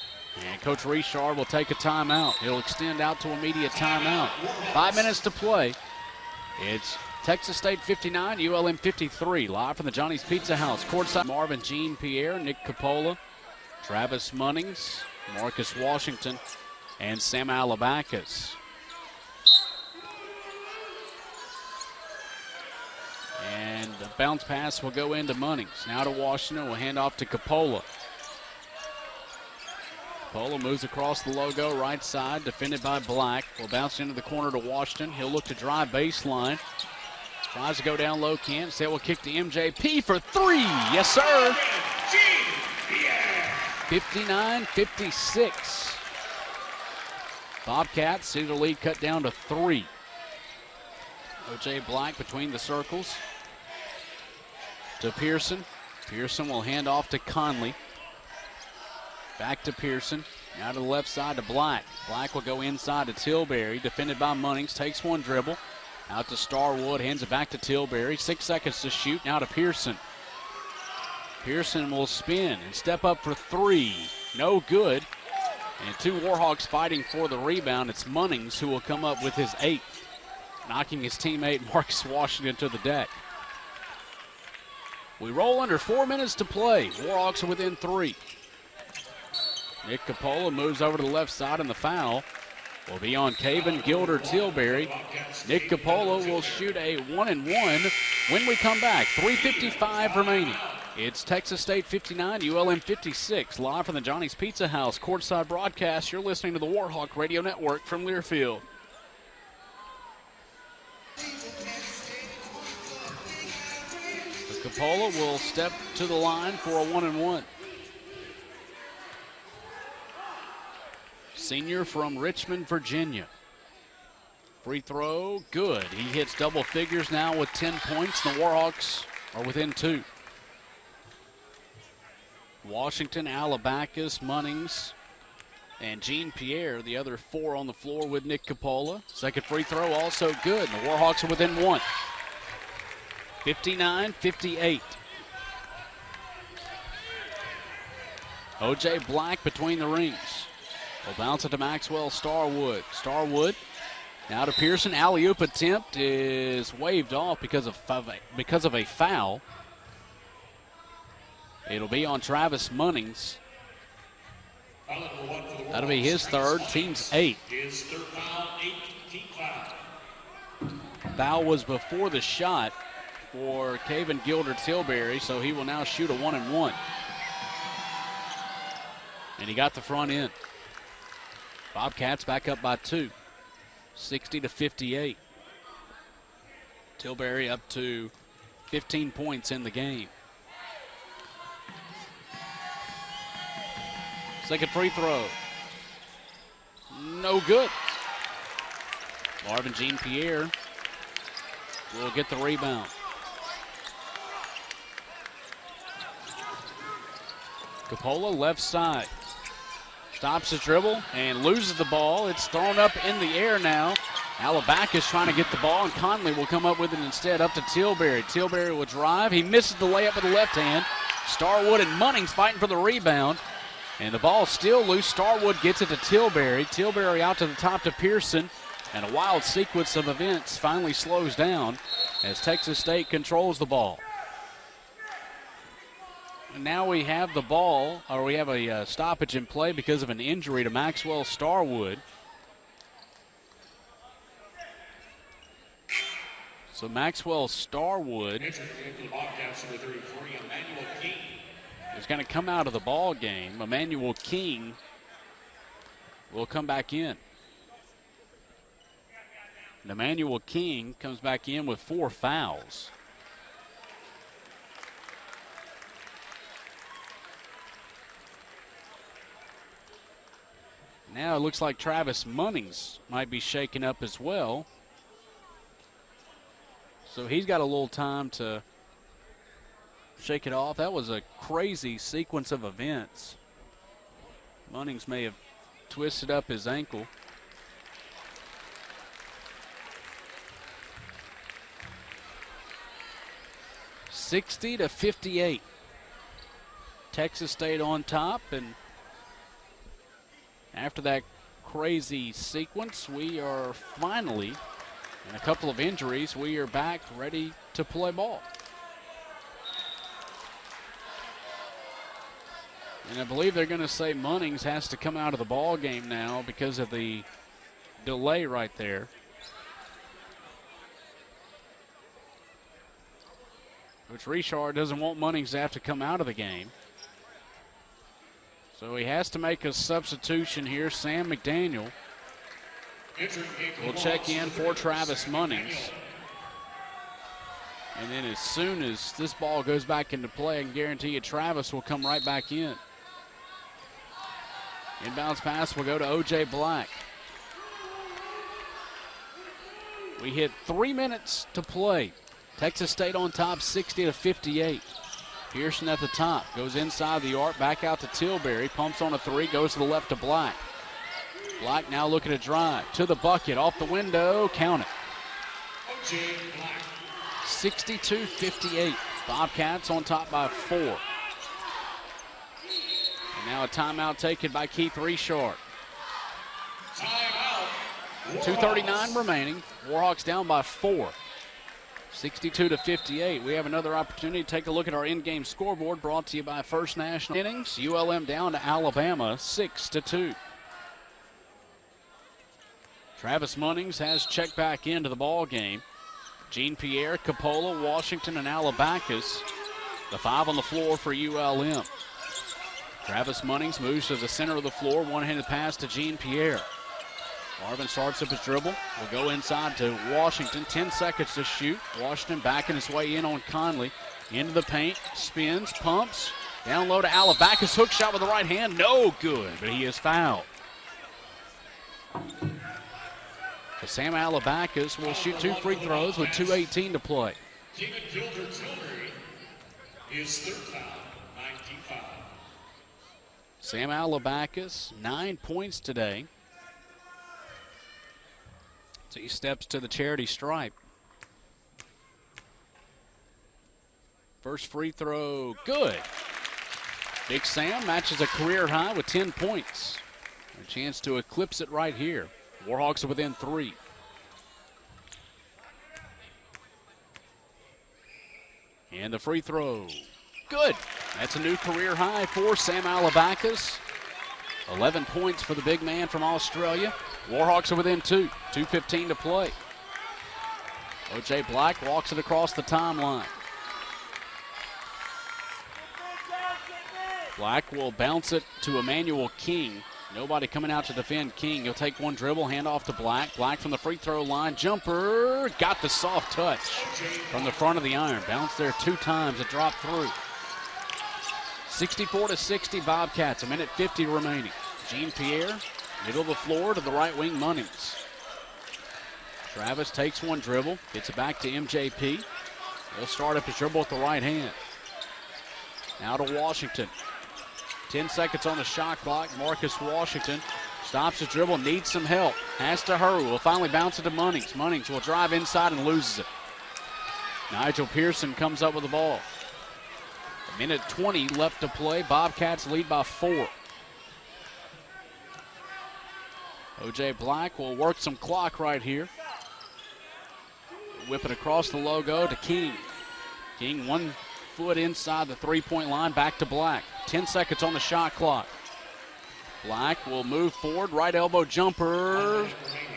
And Coach Richard will take a timeout. He'll extend out to immediate timeout. 5 minutes to play. It's Texas State 59, ULM 53. Live from the Johnny's Pizza House. Courtside Marvin Jean-Pierre, Nick Capola, Travis Munnings, Marcus Washington, and Sam Alabacus. And the bounce pass will go into Munnings. Now to Washington, will hand off to Capola. Capola moves across the logo, right side, defended by Black. Will bounce into the corner to Washington. He'll look to drive baseline. Tries to go down low, can't. So will kick to MJP for 3. Yes, sir. 59-56. Bobcats see the lead cut down to 3. O.J. Black between the circles to Pearson. Pearson will hand off to Conley. Back to Pearson. Now to the left side to Black. Black will go inside to Tilbury, defended by Munnings. Takes one dribble. Out to Starwood, hands it back to Tilbury. 6 seconds to shoot. Now to Pearson. Pearson will spin and step up for 3. No good. And 2 Warhawks fighting for the rebound. It's Munnings who will come up with his 8th, knocking his teammate Marcus Washington to the deck. We roll under 4 minutes to play. Warhawks are within 3. Nick Capola moves over to the left side, and the foul will be on Caven Gilder Tilbury. Nick Capola will shoot a 1-and-1 when we come back. 3:55 remaining. It's Texas State 59, ULM 56, live from the Johnny's Pizza House courtside broadcast. You're listening to the Warhawk Radio Network from Learfield. Capola will step to the line for a 1-and-1. Senior from Richmond, Virginia. Free throw, good. He hits double figures now with 10 points. The Warhawks are within 2. Washington, Alabacus, Munnings, and Jean-Pierre, the other 4 on the floor with Nick Capola. Second free throw also good. The Warhawks are within 1. 59-58. O.J. Black between the rings. Will bounce it to Maxwell Starwood. Starwood now to Pearson. Alley-oop attempt is waved off because of a foul. It'll be on Travis Munnings. That'll be his 3rd, team's 8th. Foul was before the shot for Caven Gilder Tilbury, so he will now shoot a 1-and-1. And he got the front end. Bobcats back up by 2, 60-58. Tilbury up to 15 points in the game. Second free throw. No good. Marvin Jean-Pierre will get the rebound. Capola left side. Stops his dribble and loses the ball. It's thrown up in the air now. Alabacus trying to get the ball, and Conley will come up with it instead up to Tilbury. Tilbury will drive. He misses the layup with the left hand. Starwood and Munnings fighting for the rebound. And the ball still loose. Starwood gets it to Tilbury. Tilbury out to the top to Pearson. And a wild sequence of events finally slows down as Texas State controls the ball. And now we have the ball, or we have a stoppage in play because of an injury to Maxwell Starwood. So Maxwell Starwood is going to come out of the ball game. Emmanuel King will come back in. And Emmanuel King comes back in with 4 fouls. Now it looks like Travis Munnings might be shaken up as well. So he's got a little time to shake it off. That was a crazy sequence of events. Munnings may have twisted up his ankle. (60-58). Texas State on top, and after that crazy sequence, we are finally, and a couple of injuries, we are back ready to play ball. And I believe they're going to say Munnings has to come out of the ball game now because of the delay right there. Coach Richard doesn't want Munnings to have to come out of the game. So he has to make a substitution here. Sam McDaniel will check in for Travis Munnings. And then as soon as this ball goes back into play, I can guarantee you Travis will come right back in. Inbounds pass will go to O.J. Black. We hit 3 minutes to play. Texas State on top, 60-58. Pearson at the top, goes inside the arc, back out to Tilbury, pumps on a 3, goes to the left to Black. Black now looking to drive, to the bucket, off the window, count it. 62-58, Bobcats on top by 4. And now a timeout taken by Keith Richard. 2:39 remaining, Warhawks down by 4. 62-58. We have another opportunity to take a look at our in-game scoreboard, brought to you by First National. Innings, ULM down to Alabama, 6-2. Travis Munnings has checked back into the ball game. Jean Pierre, Capola, Washington, and Alabacus, the 5 on the floor for ULM. Travis Munnings moves to the center of the floor, one-handed pass to Jean Pierre. Marvin starts up his dribble. Will go inside to Washington. 10 seconds to shoot. Washington backing his way in on Conley. Into the paint. Spins. Pumps. Down low to Alabacus. Hook shot with the right hand. No good, but he is fouled. So Sam Alabacus will shoot 2 free throws with 2:18 to play. His third foul, 19 foul. Sam Alabacus, 9 points today. So he steps to the charity stripe. First free throw, good. Big Sam matches a career high with 10 points. A chance to eclipse it right here. Warhawks are within 3. And the free throw, good. That's a new career high for Sam Alabacus. 11 points for the big man from Australia. Warhawks are within 2. 2:15 to play. O.J. Black walks it across the timeline. Black will bounce it to Emmanuel King. Nobody coming out to defend King. He'll take one dribble, hand off to Black. Black from the free throw line. Jumper. Got the soft touch from the front of the iron. Bounced there 2 times. It dropped through. 64-60 Bobcats. 1:50 remaining. Jean Pierre, middle of the floor to the right wing Munnings. Travis takes one dribble. Gets it back to MJP. He'll start up his dribble with the right hand. Now to Washington. 10 seconds on the shot clock. Marcus Washington stops his dribble, needs some help. Has to hurry. Will finally bounce it to Munnings. Munnings will drive inside and loses it. Nigel Pearson comes up with the ball. 1:20 left to play. Bobcats lead by 4. O.J. Black will work some clock right here. Whip it across the logo to King. King 1 foot inside the three-point line. Back to Black. 10 seconds on the shot clock. Black will move forward. Right elbow jumper.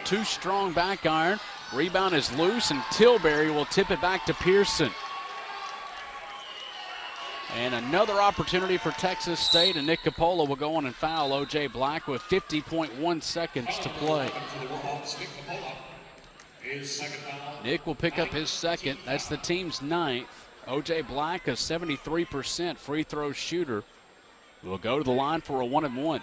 Too strong back iron. Rebound is loose, and Tilbury will tip it back to Pearson. And another opportunity for Texas State, and Nick Capola will go on and foul O.J. Black with 50.1 seconds to play. Nick will pick up his second. That's the team's 9th. O.J. Black, a 73% free throw shooter, will go to the line for a 1-and-1.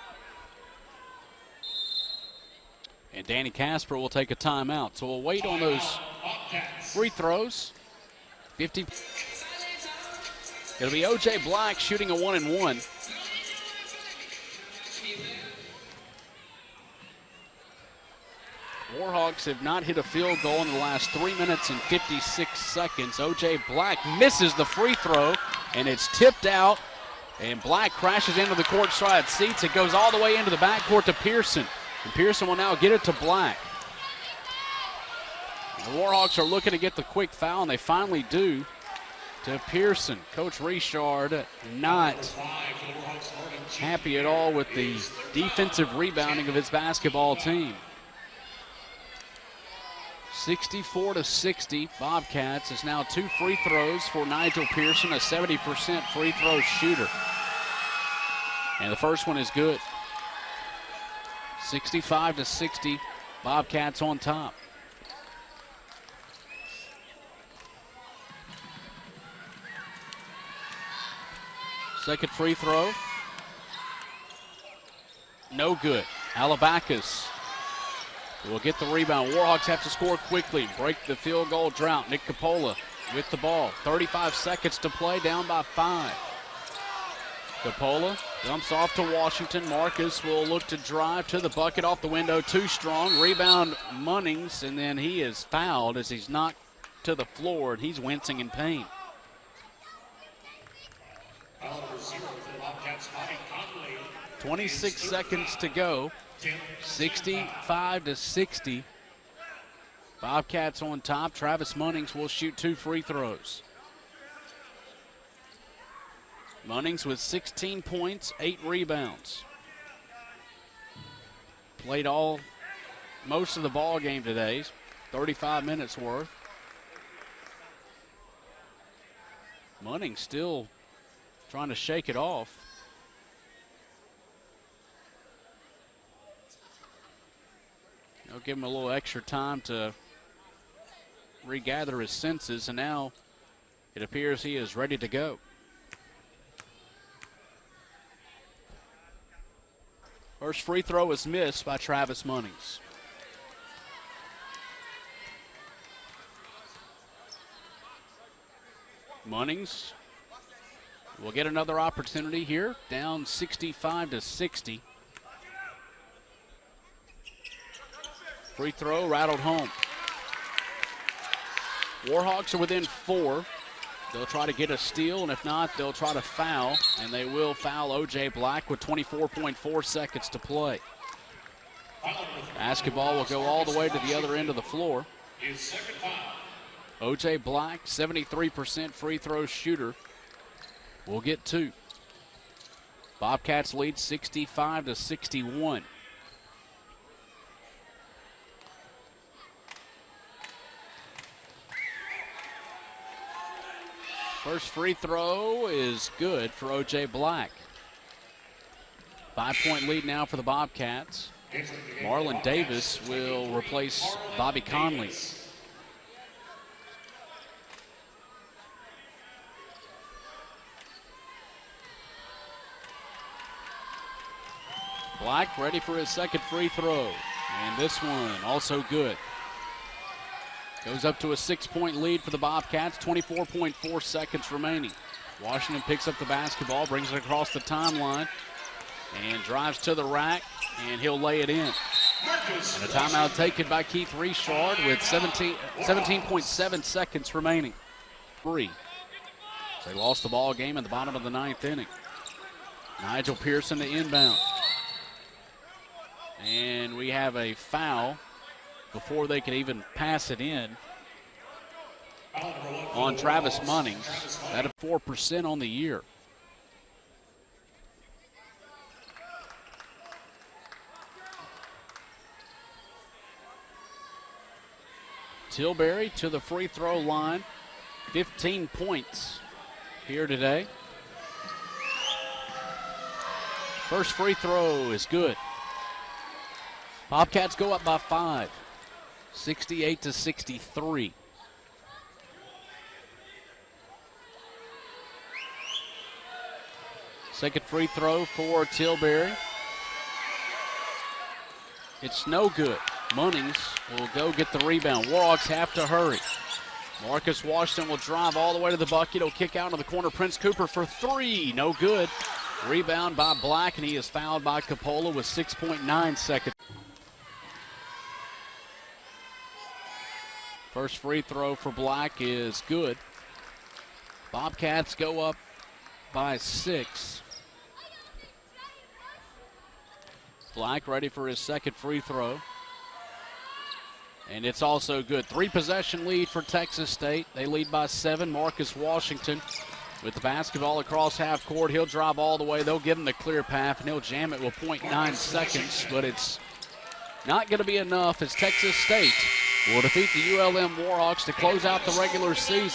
And Danny Casper will take a timeout. So we'll wait on those free throws. 50. It'll be O.J. Black shooting a 1-and-1. Warhawks have not hit a field goal in the last 3 minutes and 56 seconds. O.J. Black misses the free throw, and it's tipped out. And Black crashes into the court side seats. It goes all the way into the backcourt to Pearson. And Pearson will now get it to Black. The Warhawks are looking to get the quick foul, and they finally do, to Pearson. Coach Richard not happy at all with the defensive rebounding of his basketball team. 64-60, Bobcats is now 2 free throws for Nigel Pearson, a 70% free throw shooter. And the first one is good. 65-60, Bobcats on top. Second free throw. No good. Alabacus will get the rebound. Warhawks have to score quickly, break the field goal drought. Nick Capola with the ball. 35 seconds to play, down by 5. Capola dumps off to Washington. Marcus will look to drive to the bucket, off the window, too strong. Rebound Munnings, and then he is fouled as he's knocked to the floor, and he's wincing in pain. 26 seconds to go. 65-60. Bobcats on top. Travis Munnings will shoot 2 free throws. Munnings with 16 points, 8 rebounds. Played most of the ball game today, 35 minutes worth. Munnings still trying to shake it off. They'll give him a little extra time to regather his senses, and now it appears he is ready to go. First free throw is missed by Travis Munnings. Munnings will get another opportunity here, down 65-60. Free throw rattled home. Warhawks are within 4. They'll try to get a steal, and if not, they'll try to foul, and they will foul O.J. Black with 24.4 seconds to play. Basketball will go all the way to the other end of the floor. O.J. Black, 73% free throw shooter, will get 2. Bobcats lead 65-61. First free throw is good for O.J. Black. 5-point lead now for the Bobcats. Marlon Davis will replace Bobby Conley. Black ready for his second free throw. And this one also good. Goes up to a 6-point lead for the Bobcats, 24.4 seconds remaining. Washington picks up the basketball, brings it across the timeline, and drives to the rack, and he'll lay it in. And a timeout taken by Keith Richard with 17.7 seconds remaining. 3. They lost the ball game in the bottom of the 9th inning. Nigel Pearson to inbound. And we have a foul before they could even pass it in. Foul number 1 for on the Travis Warhawks. Munnings. That at 4% on the year. Tilbury to the free throw line. 15 points here today. First free throw is good. Bobcats go up by 5, 68-63. Second free throw for Tilbury. It's no good. Munnings will go get the rebound. Warhawks have to hurry. Marcus Washington will drive all the way to the bucket. He'll kick out of the corner. Prince Cooper for 3. No good. Rebound by Black, and he is fouled by Coppola with 6.9 seconds. First free throw for Black is good. Bobcats go up by 6. Black ready for his second free throw. And it's also good. 3-possession lead for Texas State. They lead by 7. Marcus Washington with the basketball across half court. He'll drive all the way. They'll give him the clear path, and he'll jam it with 0.9 seconds. But it's not going to be enough as Texas State will defeat the ULM Warhawks to close out the regular season.